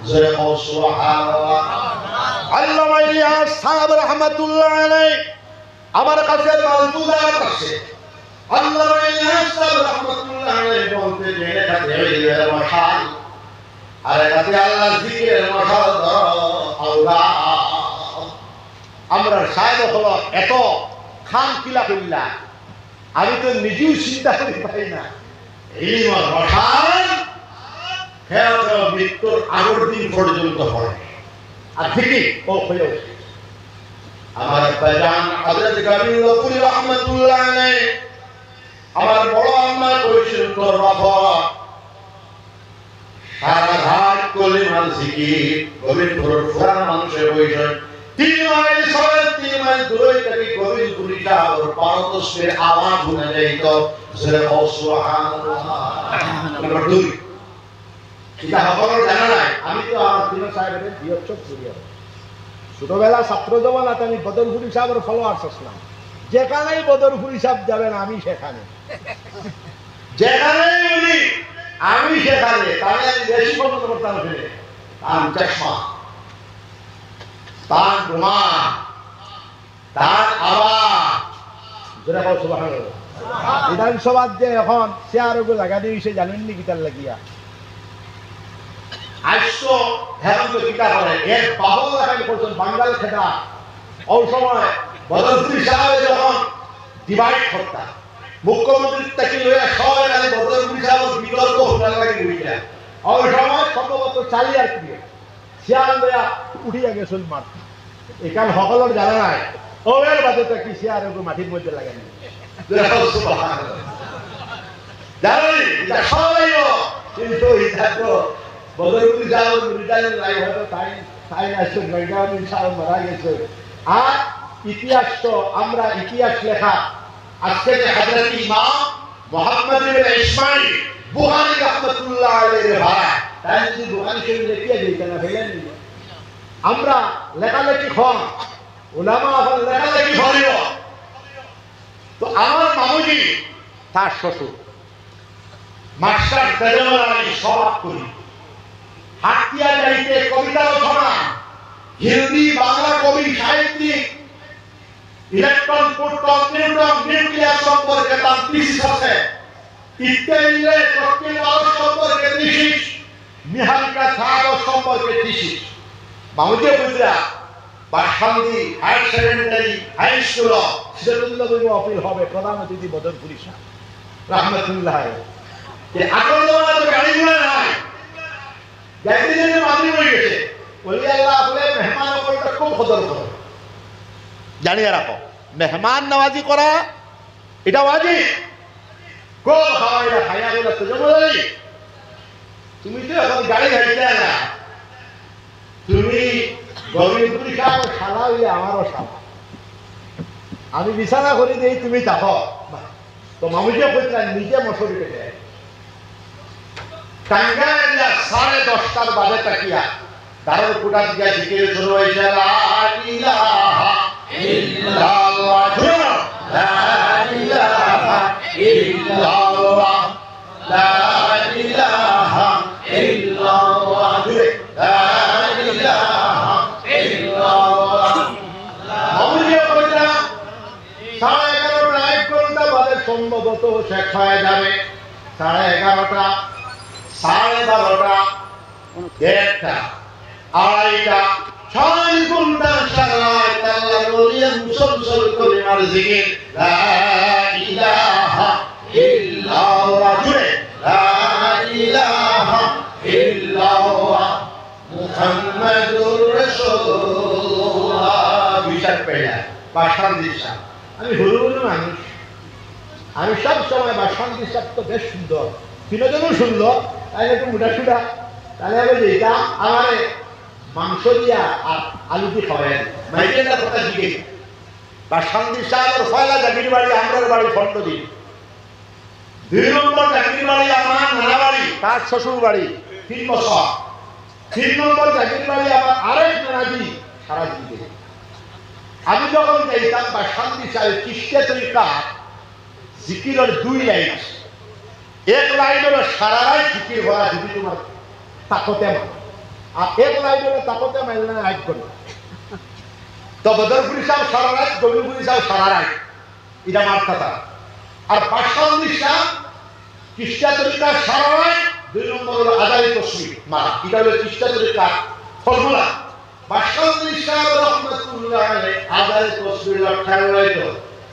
জোরে বল সুবহানাল্লাহ আল্লামা ইলিয়াস সাহেব রাহমাতুল্লাহ আলাইহি আমার কাছে মালফুজাত আছে আল্লামা ইলিয়াস সাহেব রাহমাতুল্লাহ আলাইহি বলতে যে এটা ইলমের মশাল আর এটাতে আল্লাহর জিকিরের মশাল আল্লাহ আমরা সাহেব হলো এত খাম কিলা কইলা আমি তো নিজেও চিন্তা করি পাই না ইলমের মশাল খেয়াল মৃত্যুর আগের দিন পর্যন্ত হয় আর ঠিকই ও হয়ে ওঠে আমার বাজান হযরত গরিবুল রহমাতুল্লাহ আলাইহি আমার বড় আম্মা কইছেন তোর বাবা সারা রাত কলিমার জিকির গোবিন্দপুরের পুরান মানুষের বইছেন 3 মাইল সরে 3 মাইল দূরে থেকে গোবিন্দপুরি আর পারতস্বের আওয়াজ শুনে যাইত জোরে বল সুবহানাল্লাহ নম্বর 2 এটা হবার জানা নাই আমি তো আমার তিন সাহেবের বিয়োগ করি ছোটবেলা ছাত্র জমানাতে আমি বদরপুরি সাহেবের ফলোয়ার্স আসলাম, যেখানেই বদরপুরি সাহেব যাবেন আমি সেখানে, যেখানে উনি আমি সেখানে, তাহলে আমি বেশি পছন্দ করতাম ফিরে। তার চশমা, তার ঘুমা, তার আওয়াজ, যেটা কও সুবহানাল্লাহ। বিধানসভার যে এখন চেয়ারগুলো লাগা দিয়েছে জানেন নি কিতার লাগিয়া? আজকে হেমন্ত কিতা করে এর বাহন লাগাই করছেন বাঙ্গাল খেতা। ওই সময় বদরপুরি সাহেব যখন ডিভাইড করতা, মুখ্যমন্ত্রী থেকে লইয়া সবাই আগে বদরপুরি সাহেব বিতর্ক হোটেল লাগে বুঝলা। ওই সময় সম্ভবত চালিয়ার প্রিয় চেয়ার লইয়া উঠিয়া গেছিল মাঠ, এখান সকলের জানা নাই ওর বাদে তো কি চেয়ার মাটির মধ্যে লাগানি। জানি এটা সবাই, কিন্তু এটা তো বদরপুরি সাহেব রিটায়ার নাই, হয়তো তাই আসছে নয়গাঁও সাহেব মারা গেছে। আর ইতিহাস তো আমরা ইতিহাস লেখা আজকে যে হযরত ইমাম মুহাম্মদ ইবনে ইসমাঈল বুখারী রাহমাতুল্লাহ আলাইহি ভাই, তাই যদি বুখারী শরীফ লিখিয়ে দিই না ফেলেন আমরা লেখালেখি হন, উলামা হন লেখালেখি লেখালেখি করিও। তো আমার মামুজি তার শ্বশুর মাস্টার তেজমল আলী স্বভাব করি, হাতিয়া যাইতে কবিতা রচনা, হিন্দি বাংলা কবি সাহিত্যিক, ইলেকট্রন প্রোটন নিউট্রন নিউক্লিয়াস সম্পর্কে তার থিসিস আছে, ইত্যাদিলে প্রকৃতির আলোক সম্পর্কে থিসিস, নিহারিকা ছাড় সম্পর্কে থিসিস। মামুজি বুঝরা Basanti higher secondary high school Sirajullah অপিল হবে প্রধান অতিথি বদরপুরি সাহেব রাহমাতুল্লাহ যে আগের জমানা তো গাড়িগুলো নাই, গাড়ি জন্য মাটি হয়ে গেছে। বলি আল্লাহ বলে মেহমান ওপরটা খুব কদর করে, জানিয়ে রাখো মেহমান নওয়াজি করা এটা ওয়াজিব। খুব খাওয়া এটা খাইয়া গেলে তো জমা তুমি তো এখন গাড়ি হাইতে না, তুমি গরিবপুরি সাহেব সালা হইলে আমারও সালা, আমি বিছানা করে দিই তুমি থাকো। তো মামুজিয়া কইছিলেন নিজে মশরি পেটে টাঙ্গাইল দিয়া 10:30টার বাজে তাকিয়া দারুল কুটা দিয়া জিকির শুরু হইছে, লা ইলাহা ইল্লাল্লাহ, লা ইলাহা ইল্লাল্লাহ, লা ইলাহা ইল্লাল্লাহ, লা ইলাহা ইল্লাল্লাহ। মামুজিয়া কইছিলেন 11:30 এক ঘন্টা বাদে সম্ভবত শেষ হয়ে যাবে। 11:30, 12:30, 1টা, 2:30, 6 ঘন্টা সারায় আল্লাহ বলিয়ে মুসলসল করে আর জিকির, লা ইলাহা ইল্লাল্লাহ, জুড়ে লা ইলাহা ইল্লাল্লাহ মুহাম্মাদুর রাসূলুল্লাহ। বিচার পেলা বাসার দিশা। আমি হুরুর মানুষ, আমি সব সময় বাসন্তী সাহেব তো বেশ সুন্দর, বিনোদনও সুন্দর, তাই একটু মোটা সুটা, তাহলে আমি এটা আমার মাংস দিয়া আর আলু দিয়ে খাওয়াই মাইকেটা কথা জিজ্ঞেস বাসান্তি সাহেবের ফয়লা জাকির বাড়ি আমরার বাড়ি ফন্ড দিন, 2 নম্বর জাকির বাড়ি আমার নানা বাড়ি তার শ্বশুর বাড়ি 3 বছর, 3 নম্বর জাকির বাড়ি আমার আরেক নানাজি সারা দিতে। আমি যখন যাইতাম বাসন্তী সাহেব চিস্তিয়া তরিকা জিকিরের 2 লাইন, 1 লাইন হলো সারা রাত জিকির ভরা যদি তোমার তাকতে মা, আর 1 লাইন হলো তাকতে মাইলে না আইট করে। তো বদরপুরি সাহেব সারা রাত, গবিরপুরি সাহেব সারা রাত, এটা মার কথা। আর বাসান্তি সাহেব চিস্তিয়া তরিকা সারা রাত, 2 নম্বর হলো আদায় তসবিহ মা, এটা হলো চিস্তিয়া তরিকা ফর্মুলা। বাসান্তি সাহেব রহমাতুল্লাহ আলাইহি আদায় তসবিহ লক্ষায় রইতো।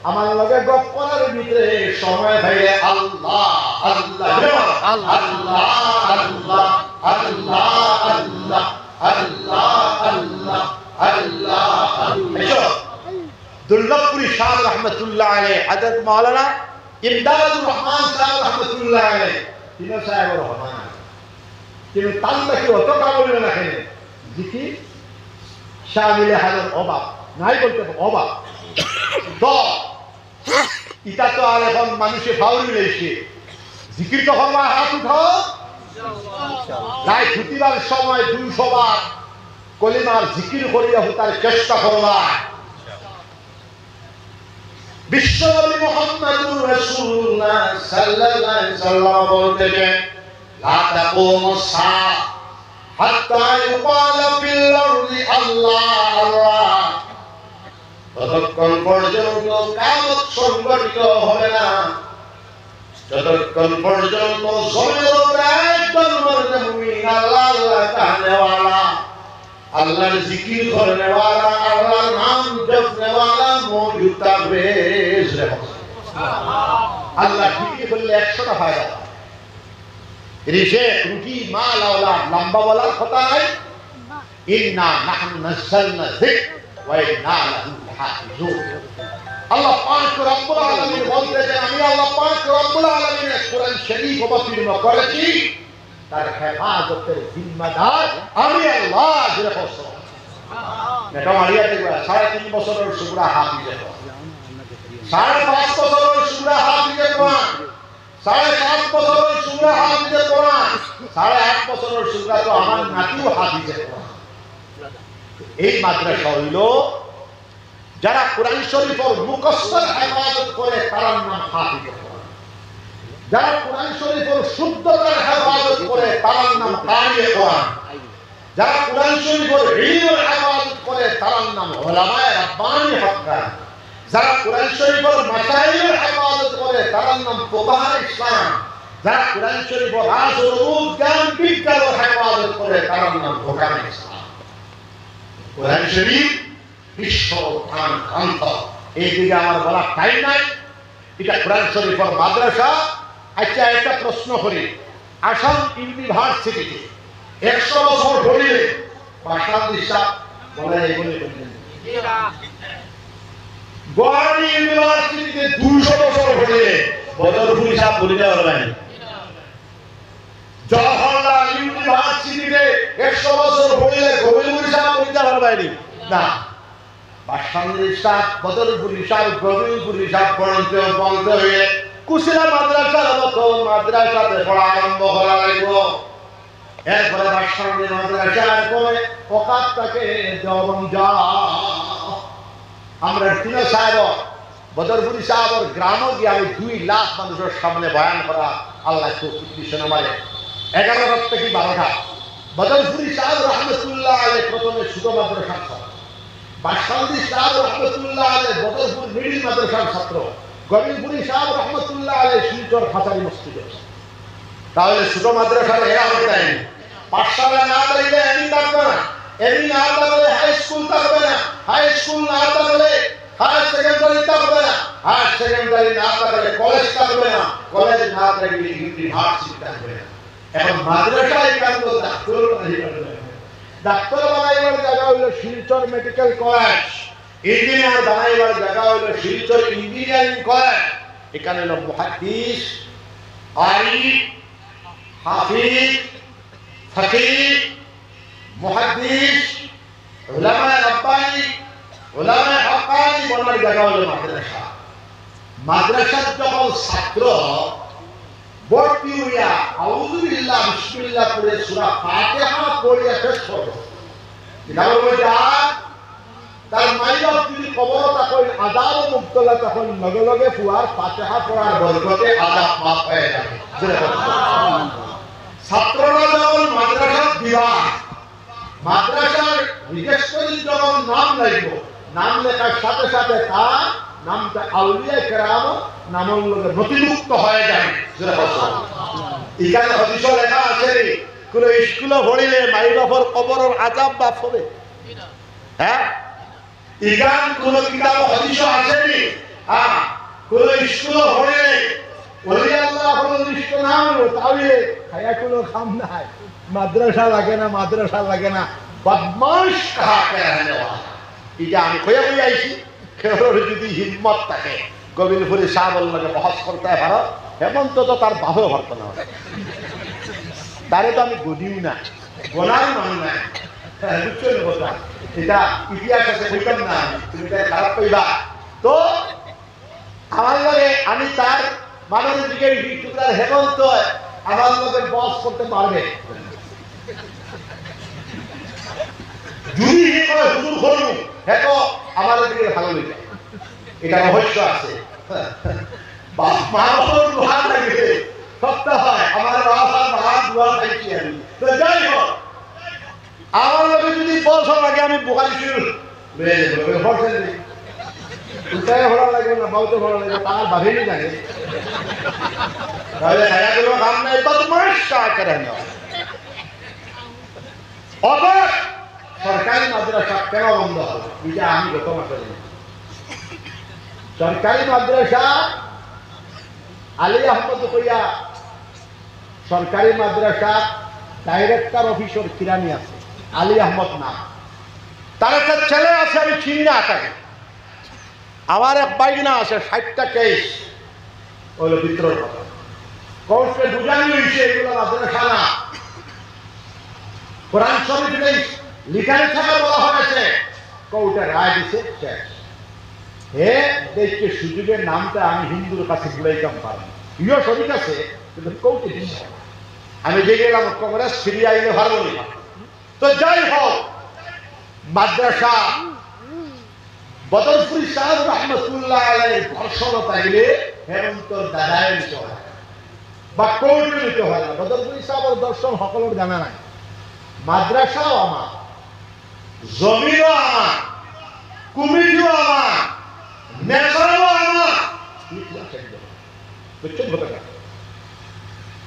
আমার লগে গপ করার ভিতরে সময় ভাইলে আল্লাহ আল্লাহ আল্লাহ আল্লাহ আল্লাহ আল্লাহ আল্লাহ আল্লাহ আল্লাহ। দুর্লভপুরি সাহেব রহমতুল্লাহ আলাইহি, হযরত মাওলানা ইমদাদুর রহমান সাহেব রহমতুল্লাহ আলাইহি, তিন সাহেব রহমান, কিন্তু তাল্লা কি অত কাবল না কেন জিকি শামিলে হাজার অভাব নাই বলতে অভাব। তো এটা তো আর এখন মানুষে ফাউরি রয়েছে, জিকির তো হওয়া হাত উঠাও, তাই ছুটিবার সময় 200 বার কলিমার জিকির করিয়া হতার চেষ্টা করবা। বিশ্বনবী মুহাম্মদুর রাসূলুল্লাহ সাল্লাল্লাহু আলাইহি ওয়াসাল্লাম বলতেছেন, লা তাকুমুস সাআ হাত্তা ইউকালা ফিল আরদি আল্লাহ আল্লাহ। ততক্ষণ পর্যন্ত কিয়ামত সংঘটিত হবে না যতক্ষণ পর্যন্ত জমিনের উপরে একজন মুমিন আল্লাহ আল্লাহ কানেওয়ালা, আল্লাহর জিকির করনেওয়ালা, আল্লাহর নাম জপনেওয়ালা মওজুদ থাকবে। আল্লাহ জিকির করলে 100টা ফায়দা। রিজেক, রুটি, মাল, আওলাদ লম্বা বলার কথা নাই। ইন্না নাহনু নাযালনা যিকর ওয়া ইন্না লাহু লাহাফিজুন। আল্লাহ পাক রব্বুল আলামিন বলতেছেন, আমি আল্লাহ পাক রব্বুল আলামিন কোরআন শরীফ অবতীর্ণ করেছি, তার হেফাজতের জিম্মাদার আমি আল্লাহ। জোরে বলো এটা মারিয়া দেখবা 3.5 বছরের সূরা হাফিজে কোরআন, 5.5 বছরের সূরা হাফিজে কোরআন, 7.5 বছরের সূরা হাফিজে কোরআন, 8.5 বছরের সূরা তো আমার নাতিও হাফিজে কোরআন। এই মাদ্রাসা হইল যারা কোরআন শরীফের মুখস্থর হেফাজত করে তার নাম হাফিজে কোরআন, যারা কোরআন শরীফের শুদ্ধতার হেফাজত করে তার নাম কারিয়ে কোরআন, যারা কোরআন শরীফের ইলমের হেফাজত করে তার নাম উলামায়ে রাব্বানী হক্কানি, যারা কোরআন শরীফের মাসাইলের হেফাজত করে তার নাম ফুকাহায়ে ইসলাম, যারা কোরআন শরীফের রাজ ও রূপ জ্ঞান বিজ্ঞানের হেফাজত করে তার নাম হুকামে ইসলাম। কোরআন শরীফ বিশ্ব প্রাণ গ্রন্থ, এই দিকে আমার বলার টাইম নাই। এটা কোরআন শরীফের মাদ্রাসা। আচ্ছা, একটা প্রশ্ন করি, আসাম ইউনিভার্সিটিতে 100 বছর হলে ভাষা দিশা বলে এগুলি গুয়াহাটি ইউনিভার্সিটিতে 200 বছর হলে বদরপুর হিসাব বলিতে পারবেন। জওহরলাল ইউনিভার্সিটিতে 100 বছর হলে গোবিন্দপুর হিসাব বলিতে পারবেন না। বাসান্দির হিসাব, বদরপুর হিসাব, গোবিন্দপুর হিসাব পড়তে বলতে হয়ে কুশিলা মাদ্রাসার মতো মাদ্রাসাতে পড়া আরম্ভ করা লাগব। এরপরে বাসান্দির মাদ্রাসার পরে ওকাতটাকে দেওবন্দ। আমরা তিন সাহেব বদরপুরি সাহেবের গ্রামও গিয়ে আমি 2 লাখ মানুষের সামনে বয়ান করা আল্লাহ কৃষ্ণ আমারে 11টা থেকে 12টা। বদরপুরি সাহেব রহমতুল্লাহ আলাইহি প্রথমে ছোট মাদ্রাসার ছাত্র, বাসান্দি সাহেব রহমতুল্লাহ আলাইহি বদরপুর মিডিল মাদ্রাসার ছাত্র, গোবিন্দপুরি সাহেব রহমতুল্লাহ আলাইহি শিলচর খাতারি মসজিদের। তাহলে ছোট মাদ্রাসার এরা হতে নাই। পাঠশালা না থাকলে এমনি থাকবে না, এমনি না থাকলে হাই স্কুল থাকবে না, হাই স্কুল না থাকলে হায়ার সেকেন্ডারি থাকবে না, হায়ার সেকেন্ডারি না থাকলে কলেজ থাকবে না, কলেজ না থাকলে ইউনিভার্সিটি থাকবে না। এখন মাদ্রাসায় কাজ ডাক্তার ডাক্তার বানাইবার জায়গা হইলো শিলচর মেডিকেল কলেজ, ইঞ্জিনিয়ার বানাইবার জায়গা হইলো শিলচর ইঞ্জিনিয়ারিং কলেজ। এখানে হলো মুহাদ্দিস, আলিম, হাফিজ, ফকিহ, মুহাদ্দিস, উলামায়ে রাব্বানী, উলামায়ে হক্কানি বনার জায়গা হলো মাদ্রাসা। মাদ্রাসার যখন ছাত্র ভর্তি হইয়া আউযু বিল্লাহ বিসমিল্লাহ পড়ে সূরা ফাতিহা পড়িয়া শেষ করবে, তার মাইয়া যদি কবর তখন আযাব মুক্তলা তখন লগে লগে ফুয়ার ফাতিহা পড়ার বরকতে আযাব মাফ হয়ে যাবে। ছাত্ররা যখন মাদ্রাসার দিবা, মাদ্রাসার রেজিস্ট্রি যখন নাম লিখব, নাম লেখার সাথে সাথে তার নামটা আউলিয়া কেরাম নামের লগে নথিভুক্ত হয়ে যায়। এখানে হাদিস লেখা আছে, কোন স্কুলে পড়িলে মাই বাপর কবরের আযাব মাফ হবে। হ্যাঁ, ইগান কোন কিতাব হাদিস আসেনি। হ্যাঁ, কোন স্কুলে পড়িলে ওলি আল্লাহ কোন লিস্ট নাম তাহলে খায়া কোনো কাম নাই। মাদ্রাসা লাগে না, মাদ্রাসা লাগে না, বদমাশ কাকে নেওয়া। এটা আমি কইয়া কইয়া আইছি, কেউ যদি হিম্মত থাকে গোবিন্দপুরি সাহেবের লগে বহস করতে পারো, হেমন্ত তো তার বাপেও পারতো না, তারে তো আমি গদিও না, গোনার মানুষ নাই। বুঝছো কথা, এটা ইতিহাস আছে, বুঝতাম না, তুমি তাই খারাপ কইবা। তো আমার লগে আমি তার মানবের দিকে টুকরার হেমন্ত আমার লগে বস করতে পারবে। যদি হে কয় হুজুর করবো হ্যাঁ তো আমার দিকে ভালো লেগে এটা রহস্য আছে বাপ মা বাবার দোয়া লাগে সত্য হয় আমার বাবা মা দোয়া খাইছি আমি তো যাই হোক আমার লোকে যদি বছর আগে আমি বোকারি শুরু উল্টায় ভালো লাগবে না বাউতে ভালো লাগবে তার বাড়িনি লাগে তাহলে খায়া দিল কাম নাই বদমাশা করে না অবশ্য সরকারি মাদ্রাসা কেন বন্ধ হবে এটা আমি গত মাসে সরকারি মাদ্রাসা আলী আহমদ কইয়া সরকারি মাদ্রাসা ডাইরেক্টর অফিসর কিরানি আছে আলী আহমদ না তার একটা ছেলে আছে আমি চিনি না তাকে আমার এক বাইনা আছে 60টা কেস হলো বিদ্রোহ কথা কোর্টে বুঝানি হয়েছে এগুলো মাদ্রাসা না কোরআন শরীফে লিখানে থাকা বলা হয়েছে কোর্টে রায় দিছে শেষ হে দেখতে সুযোগের নামটা আমি হিন্দুর কাছে ভুলাইতাম পারি ইও শরীর আছে কিন্তু কোর্টে দিচ্ছে আমি যে গেলাম কংগ্রেস ফিরিয়ে আইলে ভালো না তো যাই হোক মাদ্রাসা বদরপুরি সাহেব রহমতুল্লাহ আলাইহির ধর্ষণ তাইলে হেমন্ত দাদায় নিতে হয় বা কোর্টে নিতে হয় না বদরপুরি সাহেবের দর্শন সকলের জানা নাই মাদ্রাসাও আমার জমিও আমার কমিটিও আমার নেশাও আমার বুঝছেন কথা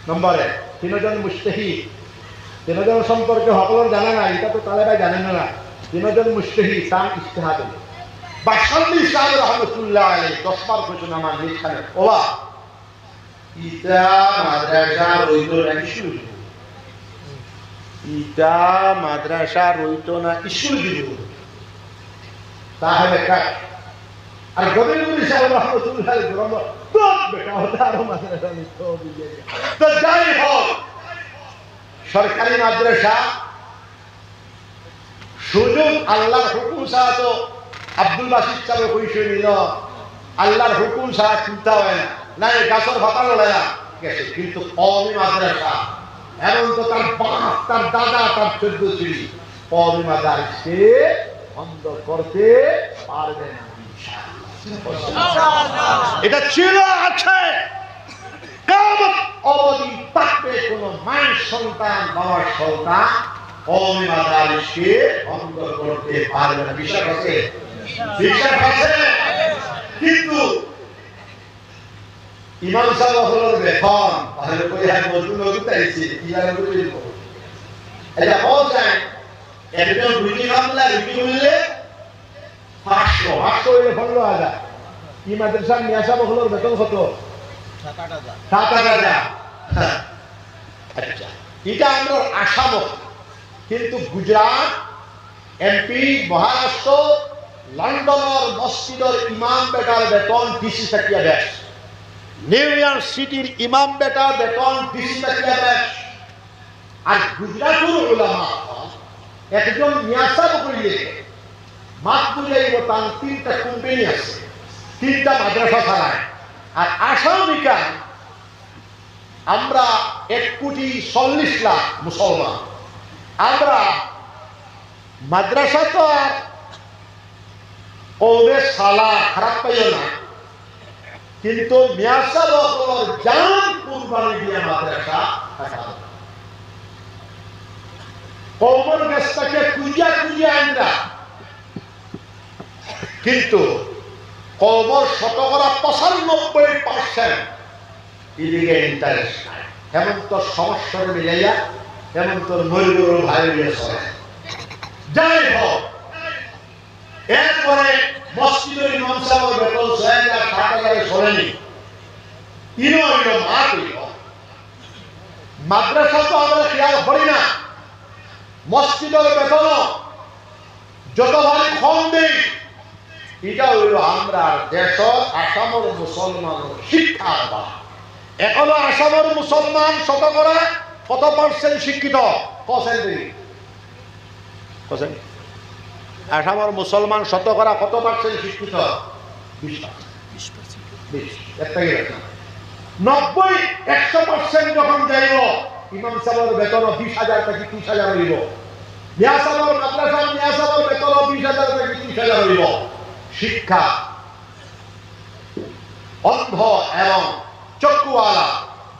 নম্বর 1 তিনজন মুজতাহিদ তিনজন সম্পর্কে সকলের জানা নাই এটা তো তালেবাই জানেন না তিনজন মুজতাহিদ তার ইজতিহাদ বাশারুল সাহেব রহমাতুল্লাহ আলাইহি 10 বার কইছেন আমার লিখানে ওলা ইটা মাদ্রাসা রইতো না স্কুল ইটা মাদ্রাসা রইতো না স্কুল দিব তাহলে কাট আর গবিনুল সাহেব রহমাতুল্লাহ আলাইহি বলল তো বেটা ওটার মাদ্রাসা নিতো দিয়ে তো যাই হোক সরকারি মাদ্রাসা সুযোগ আল্লাহর হুকুম ছাড়া তো আব্দুল বাসির সাহেব কইছে নিল আল্লাহর হুকুম ছাড়া চিন্তা হয় না না এই গাছর ভাতা লড়াইয়া গেছে কিন্তু কওমি মাদ্রাসা এমন তো তার বাপ তার দাদা তার 14 ছিলি কওমি মাদ্রাসা বন্ধ করতে পারবে না এটা ছিল আছে কিয়ামত অবধি থাকবে কোন মায়ের সন্তান বাবার সন্তান কওমি মাদ্রাসাকে বন্ধ করতে পারবে না বিশ্বাস আছে কিন্তু ইমাম সাহেব হলো বেতন তাহলে কই হ্যাঁ নতুন নতুন তাইছে কি লাগে বলবো এটা বলছেন একজন রুটি মামলা রুটি বললে 500 হইলে 15000 কি মাদ্রাসা মিয়া সাহেব হলো বেতন কত 7,000 আচ্ছা এটা আমরা আসাম কিন্তু গুজরাট এমপি মহারাষ্ট্র লন্ডনের মসজিদের ইমাম বেটার বেতন 20 টাকা বেশ নিউ ইয়র্ক সিটির ইমাম বেটার বেতন 20 টাকা বেশ আর গুজরাটের উলামা একজন মিয়াসাব কইলে মাস বুঝাইব তার 3টা কোম্পানি আছে 3টা মাদ্রাসা চালায় আর আসামিকা আমরা 1,40,00,000 মুসলমান আমরা মাদ্রাসা তো ওরে সালা খারাপ পাইও না কিন্তু মিয়াসা বকর জান কুরবানি দিয়ে মাদ্রাসা কওমের কাছটাকে কুইয়া আইন্দা কিন্তু কওমের শতকরা 95% এদিকে ইন্টারেস্ট নাই হেমন্ত সমস্যার মিলাইয়া হেমন্তর মরিগর ভাই হয়েছে যাই হোক এরপরে মসজিদের ইমাম সাহেবের বেতন 6,000 চলেনি ইনো মা কইল মাদ্রাসা তো আমরা খেয়াল করি না মসজিদের বেতন যত ভারী কম দেই এটা হইল আমরা দেশ আসামের মুসলমান শিক্ষা বা এখনো আসামের মুসলমান শতকরা কত পার্সেন্ট শিক্ষিত আসামের মুসলমান শতকরা কত পার্সেন্ট শিক্ষিত 90-100% যখন যাইব ইমাম সাহেবের বেতন 20,000 থেকে 30,000 হইব মিয়াসাবর মাদ্রাসা মিয়াসাবর বেতন 20,000 থেকে 30,000 হইব। শিক্ষা অন্ধ এবং চক্ষুওয়ালা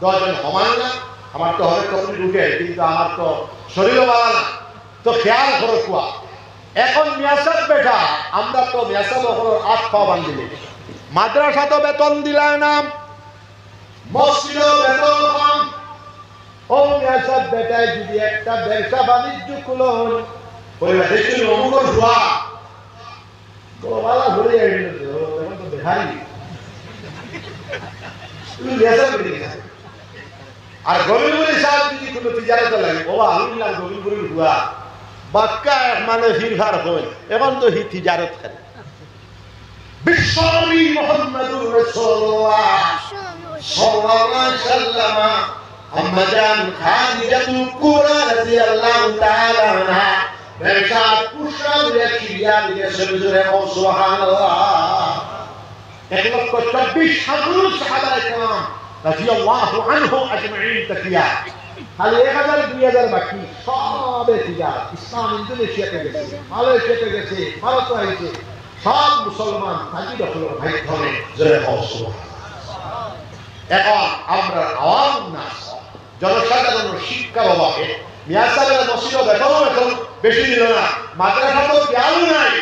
10 জন সমান না। আমার তো হবে তখন উঠে, কিন্তু আমার তো শরীরও ভালো না, তো খেয়াল করো কুয়া। এখন মিয়াসাব বেটা আমরা তো মিয়াসাব 8 পা বান্ধিলে, মাদ্রাসা তো বেতন দিলাম না, মসজিদ বেতন কম। ও মিয়াসাব বেটায় যদি একটা ব্যবসা বাণিজ্য খুলন ওই দেখি অমুক হুয়া গোবালা ঘুরে যাই এখন তো দেখাই তুমি মিয়াসাব বেটে গেছে। আর গবিলপুরি সাহেব যদি কোনো তিজারত লাগে বাবা আলহামদুলিল্লাহ গবিলপুরির হুয়া বাক্কা মানে ফিরফার হয়, এখন তো হি তিজারত করে। বিশ্বনবী মুহাম্মদুর রাসূলুল্লাহ সাল্লাল্লাহু আলাইহি ওয়াসাল্লাম আম্মা জান খাদিজাতুল কুবরা রাদিয়াল্লাহু তাআলা আনহা ব্যবসা পুষ্কাল রেখিয়া দিয়েছে হুজুরে সুবহানাল্লাহ। 1,24,000 সাহাবায়ে কেরাম রাদিয়াল্লাহু আনহুম আজমাইন তাকিয়া খালি 1,000-2,000 বাকি সবে তিজারত। ইসলাম ইন্দোনেশিয়াতে গেছে, মালয়েশিয়াতে গেছে, ভারতে হয়েছে, সব মুসলমান থাকি দখল ভাই ধরে জোরে সুবহানাল্লাহ। এখন আমরা আওয়াম নাস জনসাধারণ শিক্ষা বাবাকে মিয়াসাবের মসজিদ বেতন এখন বেশি দিল না, মাদ্রাসা তো খেয়ালও নাই।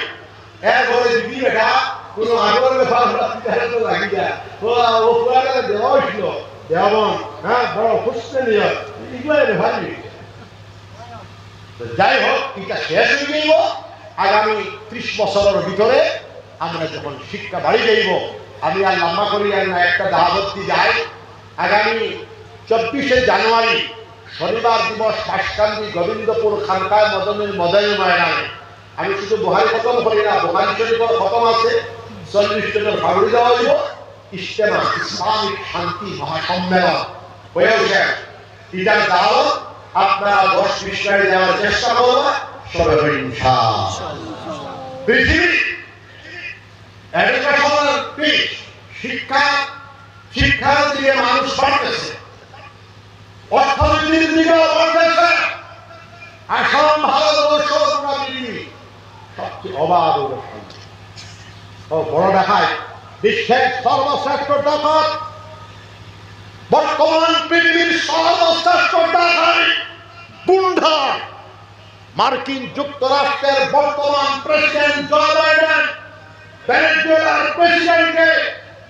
এক ঘরে দিবি বেটা কোনো আগর ব্যাপার তো লাগি যায় ও পুরাটা দেওয়া হয়েছিল দেওয়ান, হ্যাঁ বড় খুশতে নিয়ে এগুলো ভাবি। যাই হোক এটা শেষ হয়ে যাইব আগামী 30 বছরের ভিতরে। আমরা যখন শিক্ষা বাড়ি যাইব, আমি আর লম্বা করি আর না, একটা দাওয়াতি যাই আগামী 24শে জানুয়ারি শনিবার দিবস পাশকান্দি গোবিন্দপুর খানকায় মদনের মদনী ময়দানে। আমি শুধু বুখারী খতম করি না, বুখারী শরীফের খতম আছে, 40 জনের ফাগুড়ি দেওয়া হইব। ইজতেমা ইসলামিক শান্তি মহাসম্মেলন হয়ে উঠে এটার দাওয়াত আপনারা 10-20 গাড়ি দেওয়ার চেষ্টা করবেন সবে ইনশাআল্লাহ। পৃথিবী এডুকেশনাল পিস শিক্ষার দিকে মানুষ বাড়তেছে, অর্থনীতির দিকেও বাড়তেছে। আসাম ভারতবর্ষ পুরা পৃথিবী সবচেয়ে অবাধ ও বড় দেখায় বিশ্বের সর্বশ্রেষ্ঠ ডাকাত। বর্তমান পৃথিবীর সর্বশ্রেষ্ঠ ডাকাত গুন্ডা মার্কিন যুক্তরাষ্ট্রের বর্তমান প্রেসিডেন্ট জো বাইডেন ভেনেজুয়েলার প্রেসিডেন্টকে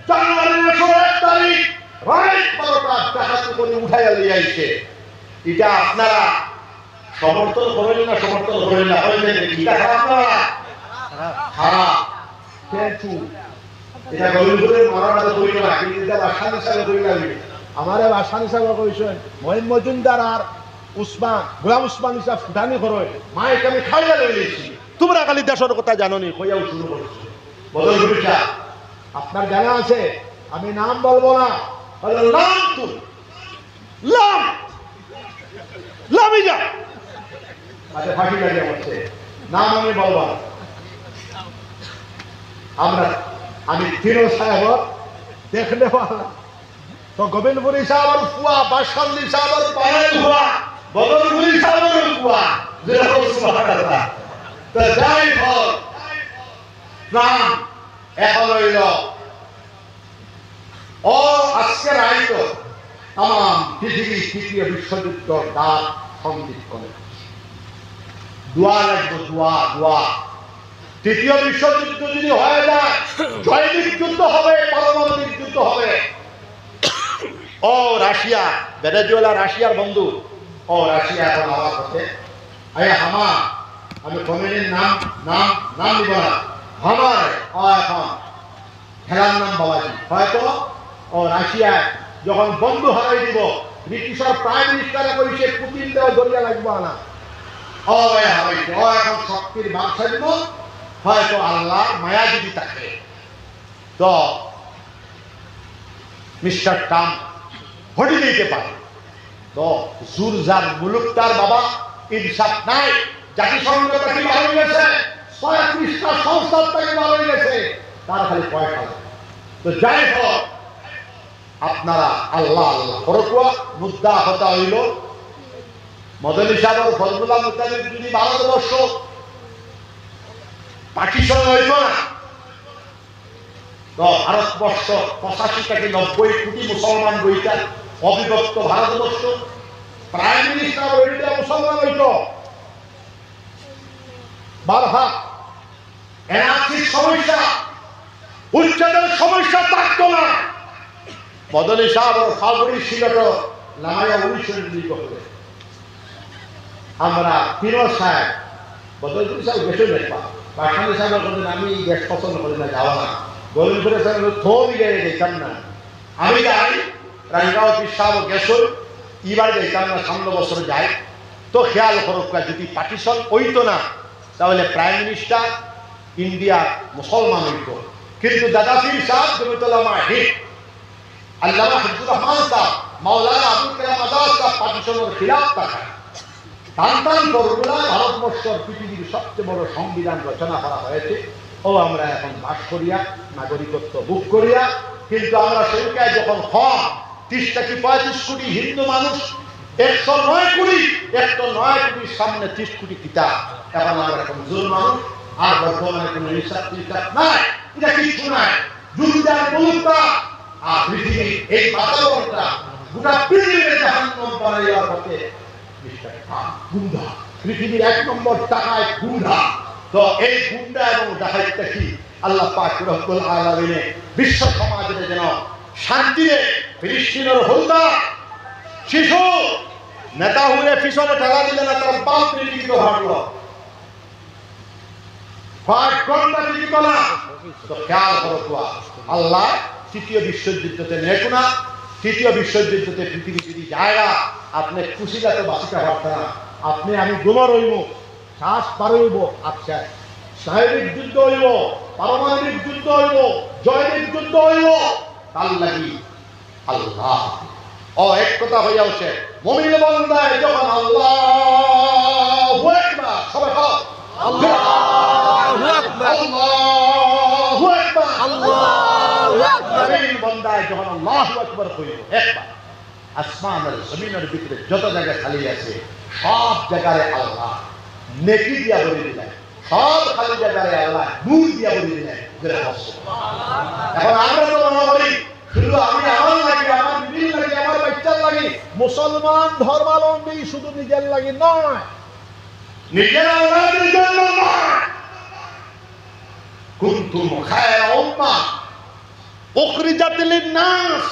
জানুয়ারির 1 তারিখ রাত 12টা ডাকাতি করে উঠাইয়া নিয়ে আইছে। এটা আপনারা সমর্থন করেন না সমর্থন করেন না এটা আপনারা খারাপ কিন্তু এটা গরিবদের মারামারি করি না, কিন্তু এটা আসান হিসাবে করি না। আমার আসান হিসাবে কইছেন মহিন মজুমদার আর উসমান গোলাম উসমান হিসাব ফুটানি করে মাইক আমি খাইয়া লইছি। তোমরা খালি দেশের কথা জানো নি কইয়াও শুরু করছো বদল ঘুরিছা। আপনার জানা আছে আমি নাম বলবো না, নাম তুই লাম লামি যা আচ্ছা ফাঁকি লাগে বলছে নাম আমি বলবো না। আমি তিনো সাহেব দেখলে তো গোবিন্দপুরি সাহেবের ফুয়া, বাসকান্দি সাহেবের পায়ের ফুয়া, বদলপুরি সাহেবের ফুয়া, তো যাই হোক নাম এখন হইল ও আজকের আইত তাম পৃথিবী 3য় বিশ্বযুদ্ধ ডাক সঙ্গীত করে দোয়া লাগবে, দোয়া দোয়া। 3য় বিশ্বযুদ্ধ যদি হয়ে যায় জৈবিক যুদ্ধ হবে, পারমাণবিক যুদ্ধ হবে। ও রাশিয়া ভেনেজুয়েলা রাশিয়ার বন্ধু, ও রাশিয়া এখন আমার কাছে আরে হামা আমি কমিটির নাম নাম নাম দিব না, হামার ও এখন খেলার নাম বাবাজি হয়তো ও রাশিয়া যখন বন্ধু হারাই দিব ব্রিটিশের প্রাইম মিনিস্টারে কইছে পুতিন দেওয়া দরিয়া লাগবে না, ও হারাইছে ও এখন শক্তির বাক্সা দিব। হয়তো আল্লাহ মায়া যদি থাকে তো মিস্টার ট্রাম্প হটি দিতে পারে। তো জুরজার মুলুকটার বাবা ইনসাফ নাই, জাতিসংঘ তাকে ভালো গেছে, 35টা সংস্থা তাকে ভালো গেছে, তার খালি পয়সা। তো যাই হোক আপনারা আল্লাহ আল্লাহ করকুয়া মুদ্দা হতা হইল মদনী সাহেব আর ফজলুল্লাহ মুতালিব যদি ভারতবর্ষ পাকিস্তান হইত না, তো ভারতবর্ষ 85 থেকে 90 কোটি মুসলমান রইতা, অবিভক্ত ভারতবর্ষ, প্রাইম মিনিস্টার ওইটা মুসলমান হইত। বারহা এনআরসির সমস্যা, উচ্ছেদের সমস্যা থাকতো না। মদনী সাহেব ফাগুড়ি সিলেট লামাইয়া 19 করে আমরা তিনো সাহেব বদলপুর সাহেব গেছে দেখবা পাঠানি সাহেব বলেন আমি গ্যাস পছন্দ করি না, যাওয়া না। গোবিন্দপুরে সাহেব থোড়ি গিয়ে যেতাম না, আমি যাই রাঙ্গাও পীর সাহেব গেছো এবার যেতাম না, সামনে বছর যাই। তো খেয়াল করো যদি পার্টিশন হইতো না তাহলে প্রাইম মিনিস্টার ইন্ডিয়া মুসলমান হইত। কিন্তু দাদা পীর সাহেব জমিতুল্লাহ মাহির আল্লামা হাবিবুর রহমান সাহেব মাওলানা আবুল কালাম আজাদ সাহেব পার্টিশনের খিলাফ থাকা টান করুণায় ভারতবর্ষের পৃথিবীর সবচেয়ে বড় সংবিধান রচনা করা হয়েছে। ও আমরা এখন বাস করিয়া নাগরিকত্ব বুক করিয়া, কিন্তু আমরা সংখ্যায় যখন 30 থেকে 35 কোটি হিন্দু মানুষ, 109 কোটি, 109 কোটির সামনে 30 কোটি কিতাব, এখন আমরা কমজোর মানুষ। আর বর্তমানে কোনো হিসাব নাই, এটা কিছু নাই। দুনিয়ার মুলুকটা আর পৃথিবীর এই বাতাবরণটা গোটা পৃথিবীর জাহান্নাম বানাইয়া হতে গুন্ডা, পৃথিবীর 1 নম্বর টাকায় গুন্ডা। তো এই গুন্ডা এবং ডাকাইতটা কি আল্লাহ পাক রব্বুল আলামিন বিশ্ব সমাজে যেন শান্তিতে ফিলিস্তিনের হলদা শিশু নেতা হয়ে পিছনে ঠেলা দিলে না, তার বাপ নির্যাতিত হলো, 5 ঘন্টা জীবিত না। তো খেয়াল করো আল্লাহ তৃতীয় বিশ্বযুদ্ধতে নেক না, তৃতীয় বিশ্বযুদ্ধতে পৃথিবী যদি জায়গা আপনি খুশি যাতে বাঁচিতে পারতেন না, আপনি আমি গুমর হইব, শ্বাস পার হইব, আচ্ছা শারীরিক যুদ্ধ হইব, পারমাণবিক যুদ্ধ হইব, জৈবিক যুদ্ধ হইব, তার লাগি আল্লাহ ও এক কথা হইয়া উঠে মুমিন বান্দায় যখন আল্লাহু আকবার, সবাই বলো আল্লাহু আকবার, আল্লাহু আকবার, আল্লাহু আকবার। মুমিন বান্দায় যখন আল্লাহু আকবার কইব একবার, আসমান আর জমিনের ভিতরে যত জায়গা খালি আছে সব জায়গায় আল্লাহ নেকি দিয়া ভরে দিলেন, সব খালি জায়গায় আল্লাহ নূর দিয়া ভরে দিলেন। এখন আমরা তো মনে করি শুধু আমি আমার লাগি, আমার বিবির লাগি, আমার বাচ্চার লাগি। মুসলমান ধর্মাবলম্বী শুধু নিজের লাগি নয়, নিজের আওলাদের জন্য নয়। কুনতুম খায়রা উম্মাহ উখরিজাত লিন-নাস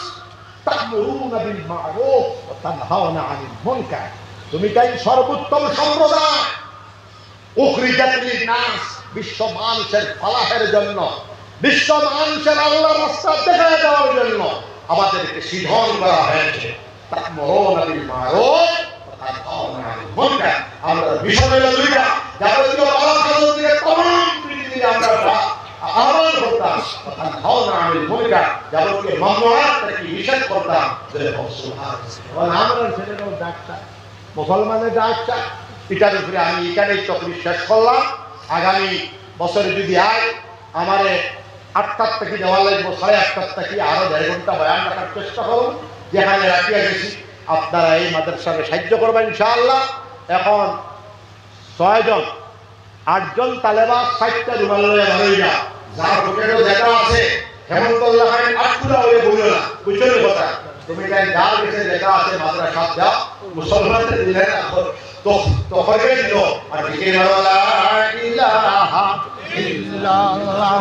তা'মুরুনা বিল মা'রুফ ওয়া তানহাউনা আনিল মুনকার। তুমি তাই সর্বোত্তম সম্প্রদায়, উখরিজাত লিন-নাস, বিশ্ব মানুষের ফলাহের জন্য, বিশ্ব মানুষের আল্লাহর রাস্তা দেখায় দেওয়ার জন্য আমাদেরকে সিদ্ধন করা হয়েছে। তা'মুরুনা বিল মা'রুফ ওয়া তানহাউনা আনিল মুনকার। আমরা বিষয় হলো দুইটা, যাবতীয় আল্লাহর কাছে দিয়ে तमाम পৃথিবীতে আমরা আহ্বান করতাম, তানহাউনা আনিল মুনকার, যাবতীয় মামনুআত থেকে নিষেধ করতাম। সুবহানাল্লাহ। আমরা ছেলেরাও ডাক্তার, মুসলমানের ডাক্তার, এটার উপরে আমি এখানেই চক্রি শেষ করলাম। আগামী বছরে যদি আয় আমারে 8টার থেকে দেওয়া লাগবে, 8:30 থেকে আরো 1.5 ঘন্টা বয়ান রাখার চেষ্টা করুন। যেখানে রাখিয়া গেছি আপনারা এই মাদ্রাসাকে সাহায্য করবেন ইনশাআল্লাহ। এখন 6 জন 8 জন তালেবা 60টা রুমাল লইয়া বাড়াইয়া, যার পকেটে যেটা আছে হেমন্তল্লাহ খান আটকুরা হয়ে বইল না, বুঝছেন কথা? তুমি যাই যার কাছে যেটা আছে মাদ্রাসা দাও, মুসলমানদের দিলে না তো হয়ে দিল। আর দিকে লা ইলাহা ইল্লাল্লাহ,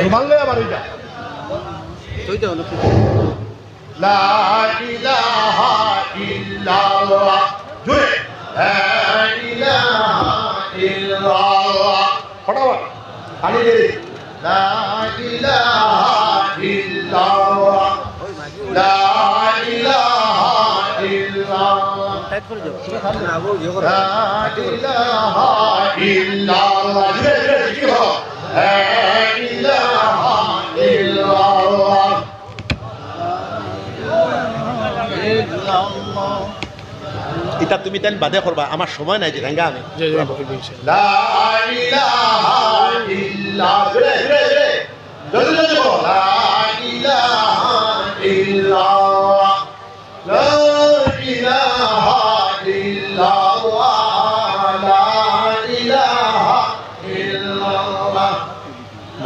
রুমাল লইয়া বাড়াইয়া লা ইলাহা ইল্লাল্লাহ, জোরে লা ইলাহা ইল্লাল্লাহ, ফটাফট খালি দেরি লা ইলাহা ইল্লাল্লাহ, লা ইলাহা ইল্লাল্লাহ, লা ইলাহা ইল্লাল্লাহ, জোরে জোরে কি হলো লা ইলাহা ইল্লাল্লাহ। এটা তুমি তেন বাদে করবা, আমার সময় নাই যে ভাঙ্গা আমি লা ইলাহা ইল্লাল্লাহ, জোরে জোরে জোরে জোরে জোরে বলো লা ইলাহা ইল্লাল্লাহ,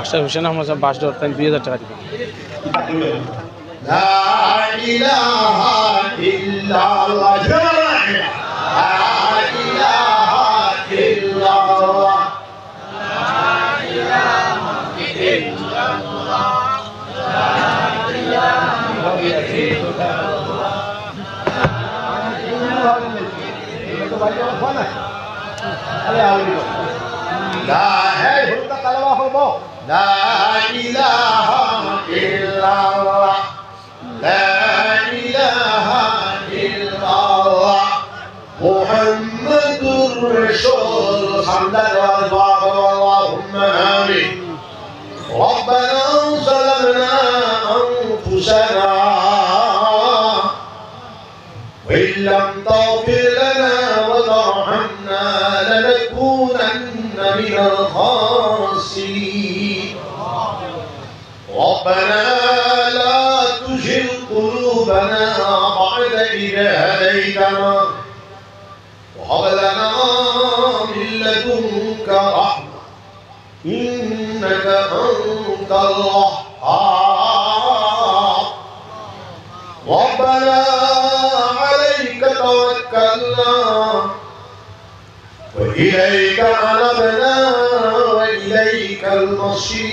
মাস্টার হোসেন আহমদ সাহেব বাস ধরতেন 2000 টাকা দিবেন লা ইলাহা ইল্লাল্লাহ লা ইলাহা ইল্লাল্লাহ لا إله إلا الله لا إله إلا الله محمد رسول الله اللهم آمين ربنا ظلمنا أنفسنا وإن لم تغفر لنا وترحمنا لنكونن من الخاسرين ربنا لا تزغ قلوبنا بعد إذ هديتنا وهب لنا من لدنك رحمة إنك أنت الوهاب ربنا عليك توكلنا وإليك أنبنا وإليك المصير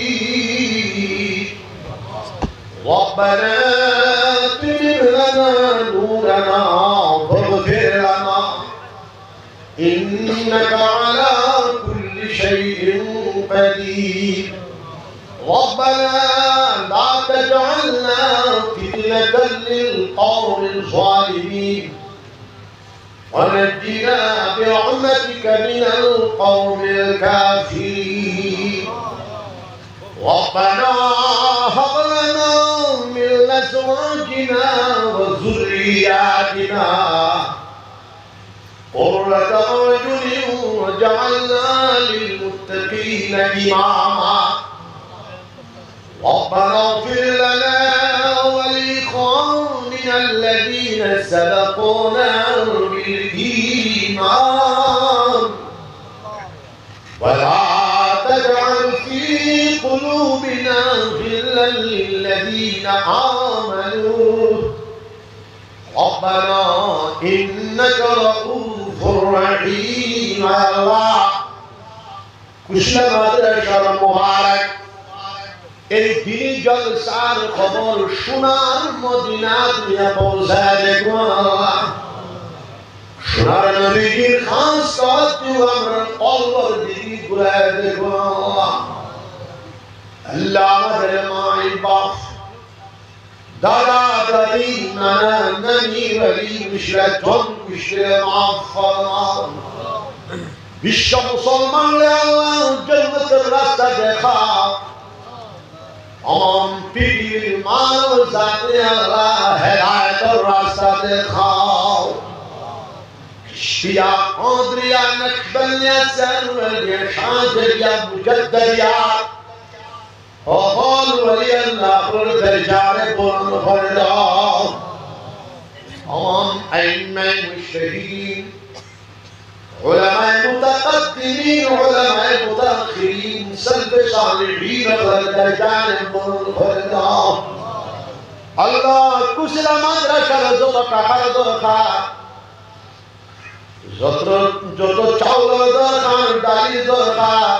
ربنا أتمم لنا نورنا واغفر لنا إنك على كل شيء قدير ربنا لا تجعلنا فتنة للقوم الظالمين ونجنا برحمتك من القوم الكافرين ربنا هب لنا من أزواجنا وذرياتنا قرة أعين واجعلنا للمتقين إماما ربنا اغفر لنا ولإخواننا الذين سبقونا بالإيمان ولا تجعل في قلوبنا غلا للذين آمنوا ربنا إنك رؤوف رحيم الله কুশলা মাদ্রাসার মুবারক এই দিনী জলসার খবর সোনার মদিনা দিয়া পৌঁছায় দেখো সোনার নবীর খাস কাজ আমরা কলবর দিকে ঘুরায় দেখো আল্লাহ আমাদের মাই বাপ দাদা দাদি নানা নানি ওয়ালি মুশরিক জন মুশরিক মাফ ফরমাও বিশ্ব মুসলমানরে আল্লাহ জান্নাতের রাস্তা দেখাও পৃথিবীর মানব জাতি আল্লাহ হেদায়েতের রাস্তা দেখাও শিয়া قادريا نقبليا سروريا شاذريا مجدريا وقال ولي الله بالدرجات بلند فردا أئمة المجتهدين علماء متقدمين علماء متأخرين سلف صالحين بالدرجات بلند فردا الله كسل مدرسة رزقك حرضك যত চাউল দরকার ডালি দরকার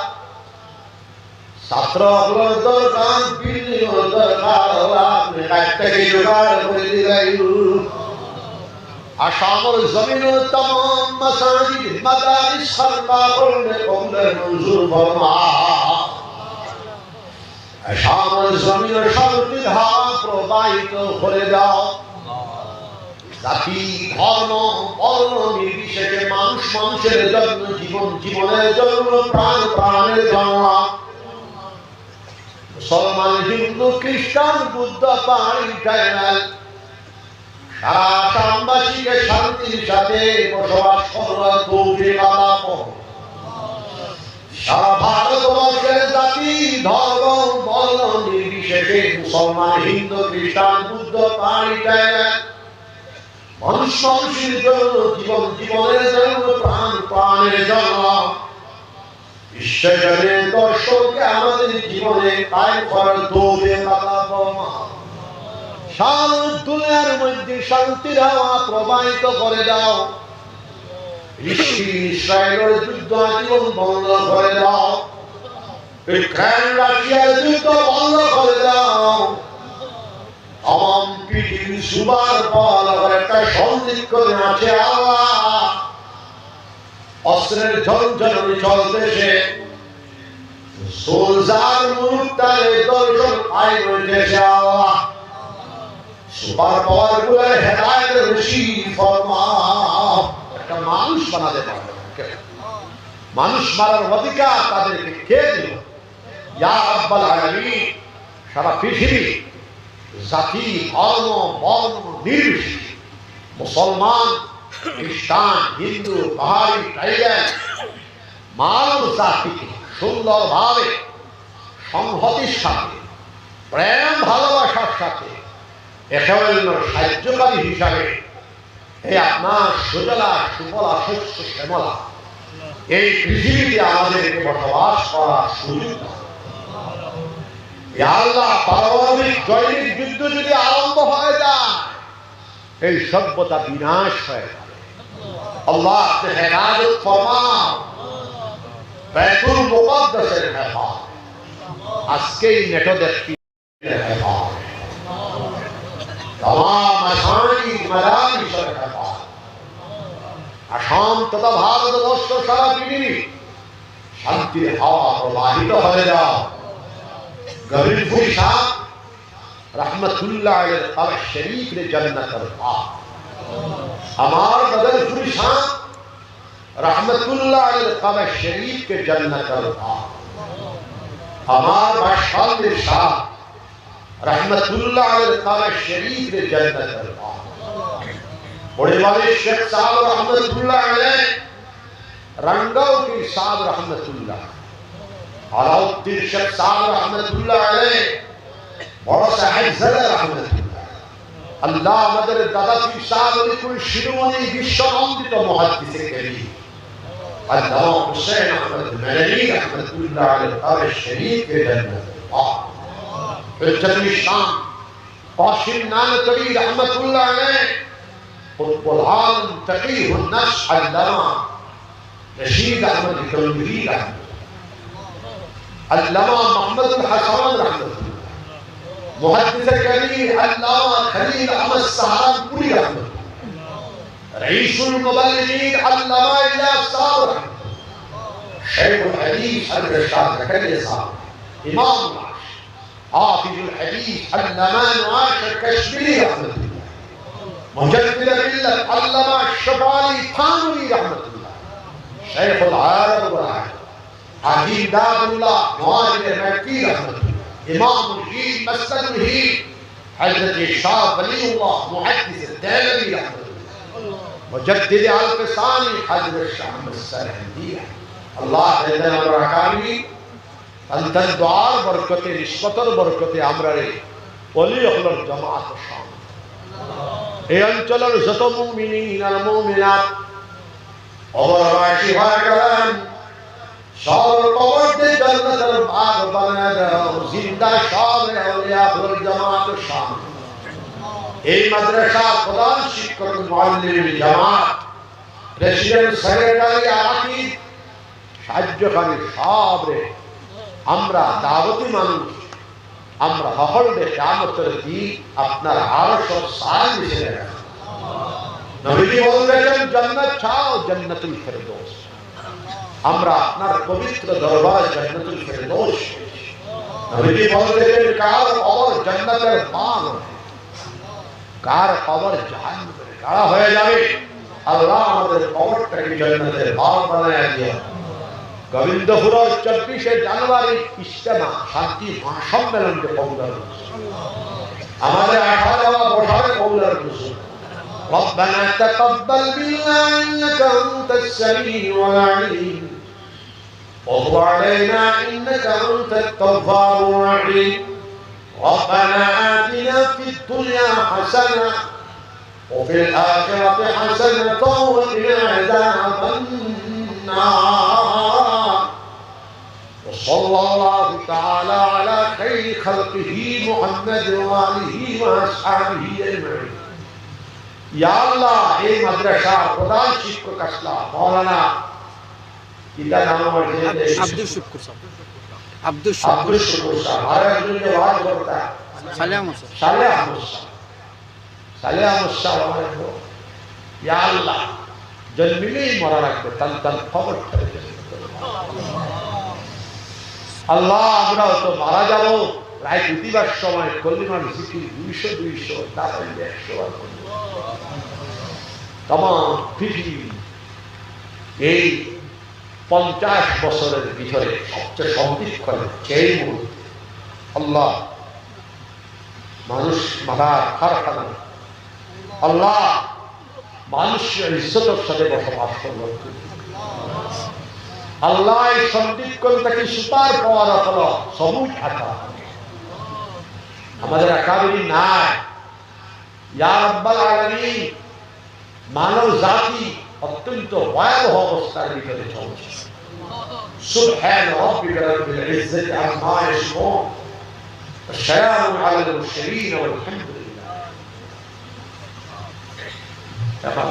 ছাত্র দরকার বিল্ডিং দরকার আপনি একটা কি জোগাড় করে দিলেন আসামের জমিন तमाम মসজিদ মাদারিস খরবা করলে কমলে মঞ্জুর ফরমা আসামের জমিন শান্তি ধারা প্রবাহিত করে দাও জাতি ধর্ম বর্ণ নির্বিশেষে মানুষ মানুষের জন্য জীবন জীবনের জন্য প্রাণ প্রাণের জন্য মুসলমান হিন্দু খ্রিস্টান বুদ্ধ পাহাড়ি ট্রাইবাল সারা আসামবাসীকে শান্তির সাথে বসবাস করার তৌফিক আল্লাহ করুন। সারা ভারতবর্ষের জাতি ধর্ম বর্ণ নির্বিশেষে মুসলমান হিন্দু খ্রিস্টান বুদ্ধ পাহাড়ি ট্রাইবাল মানুষ মানুষের জন্য জীবন জীবনের জন্য প্রাণ প্রাণের জন্য বিশ্বজনের দর্শনকে আমাদের জীবনে কায়েম করার তৌফিক আতা ফরমাও। সারা দুনিয়ার মধ্যে শান্তির হাওয়া প্রবাহিত করে দাও। ইসরায়েলের যুদ্ধ আজীবন বন্ধ করে দাও। ইউক্রেন রাশিয়ার যুদ্ধ বন্ধ করে দাও। তাম পৃথিবী সুবার পর একটা সন্দিগ্ধ করে আছে আল্লাহ। অস্ত্রের ঝনঝনানি চলতেছে, সোলজার মুক্তারে দর্শন আই রয়েছে আল্লাহ। সুপার পাওয়ার গুলোর হেদায়েতের নসিব ফরমাও। একটা মানুষ বানাতে পারবে না। মানুষ মারার অধিকার তাদেরকে কে দিল? ইয়া রাব্বাল আলামিন, সারা পৃথিবী জাতি ধর্ম বর্ণ নির্বিশেষে মুসলমান খ্রিস্টান হিন্দু পাহাড়ি ট্রাইবাল মানব জাতিকে সুন্দরভাবে সংহতির সাথে প্রেম ভালোবাসার সাথে একেবারে সাহায্যকারী হিসাবে এই আপনার সুজলা সুফলা শস্য শ্যামলা এই পৃথিবীতে আমাদেরকে বসবাস করার সুযোগ দাও। আল্লাহ, পারমাণবিক জৈনিক যুদ্ধ যদি আরম্ভ হয়ে যায়, এই সভ্যতা বিনাশ হয়ে যাবে। আল্লাহ হেফাজত ফরমাও, বাইতুল মুকদ্দাসের হেফাজত, আজকেই নেটো দেখি হেফাজত, तमाम আসামি মাদারিসের হেফাজত, আসাম তথা ভারতবর্ষ সারা পৃথিবী শান্তির হাওয়া প্রবাহিত হয়ে যাও। গরিবপুর শাহ रहमतुल्लाह अलैहि कब्र शरीफ रे जन्नतल बाग। हमार बदलपुर शाह रहमतुल्लाह अलैहि कब्र शरीफ के जन्नतल बाग। हमार बादशाह शाह रहमतुल्लाह अलैहि कब्र शरीफ रे जन्नतल बाग। बड़े वाले शेख साहब रहमतुल्लाह अलैहि रंगाव के साहब रहमतुल्लाह, अलाउद्दीन शेख साहब रहमतुल्लाह अलैहि बड़ा साहेब ज़रा रहमतुल्लाह, अल्लाह मदर दादा पीर साहब अलीकुल शिरोमणि विश्ववंदित मुहद्दिस करीम अल्लाह हुसैन अहमद मदनी रहमतुल्लाह अलैहि कब्र शरीफ के जन्नत बाग। हुज्जतुल इस्लाम कासिम नानतवी रहमतुल्लाह अलैहि कुतुबुल आलम तकीहुन नफ्स अल्लामा रशीद अहमद गंगोही रहमतुल्लाह, अल्लामा मोहम्मदुल हसन रहमतुल्लाह, मुहद्दिस कबीर अल्लामा खलील अहमद सहारनपुरी रहमतुल्लाह, रईसुल मुबल्लिगीन अल्लामा इलियास साहब रहमतुल्लाह, शेखुल हदीस अल-रशाद ज़करिया साहब, इमाम हाफिजुल हदीस अल्लामा नवाशिर कश्मीरी रहमतुल्लाह, मुजद्दिद मिल्लत अल्लामा शफाली थानवी रहमतुल्लाह, शेखुल अरब व हाजी दादुल्लाह नवाजिर मक्की रहमतुल्लाह, इमाम मुजीद मस्जिद ही हजरत शाह वलीउल्लाह मुहद्दिस देलवी रहमतुल्लाह, मुजद्दिद अल-क़सानी हजरत शाह सरहंदी। अल्लाह देना बरकाती अंतर द्वार बरकते निस्बतर बरकते আমরা রে ওলি আল্লাহর জামাত শাম এই অঞ্চলের যত মুমিনিন আর মুমিনাত অবরবাসী হয়ে গেলেন সব কবরকে জান্নাতের বাগ বানায় দাও। জিন্দা সব আউলিয়া আল্লাহর জামাত শাম এই মাদ্রাসার প্রধান শিক্ষক মুআল্লিম জামাত প্রেসিডেন্ট সেক্রেটারি আকিব সাহায্যকারী সব রে আমরা দাওয়াতি মানুষ, আমরা হহলবে কিয়ামতের দিন আপনার আরশের সামনে এসে রাখব। নবীজি বলেছেন জান্নাত চাও, জান্নাতুল ফেরদৌস। আমরা আপনার পবিত্র দরবারে জান্নাতুল ফেরদৌস। নবীজি বলেছেন কার কবর জান্নাতের বাগ, কার কবর জাহান্নামের গাড়া হয়ে যাবে। আল্লাহ আমাদের কবরটাকে জান্নাতের বাগ বানায় দিও। গোবিন্দপুর 24 জানুয়ারি ইজতেমা শান্তি মহাসম্মেলনকে কবুল আমাদের 18 বছরে কবুল করুন। ربنا تقبل منا انك انت السميع العليم وتب علينا انك انت التواب الرحيم ربنا آتنا في الدنيا حسنة وفي الآخرة حسنة وقنا عذاب النار صلى الله تعالى على خير خلقه محمد وآله وأصحابه أجمعين يا الله এই মাদ্রাসার প্রধান শিক্ষক আসলা মাওলানা কিটা নাম আছে আব্দুল শুকুর স্যার আব্দুল শুকুর সাহেব আর একজন যে ওয়াজ করতা সালে আহমদ স্যার সালে আহমদ সাহেব আমার ইয়া আল্লাহ জন্মিলেই মরা রাখবে তান খবর করে আল্লাহ আমরা তো মারা যাব প্রায় প্রতিবার সময় কলিমার জিকির 200 তারপরে 100 বার করব তমাম পৃথিবী এই 50 বছরের ভিতরে সবচেয়ে সমৃদ্ধ সেই মুহূর্ত আল্লাহ মানুষ মারার কারখানা আল্লাহ মানুষের ইজ্জতের সাথে বসবাস করবে আল্লাহ এই সন্দিগ্ধতাকে সুপার পাওয়ার হলো সবুজ আশা আমাদের একাবরি নাই ইয়া রাব্বাল আলামিন মানব জাতি অত্যন্ত ভয়াবহ অবস্থার ভিতরে চলছে সুবহান রাব্বিকা রাব্বিল ইজ্জাতি আম্মা ইয়াসিফুন ওয়াসসালামু আলাল মুরসালিন ওয়ালহামদুলিল্লাহ এখন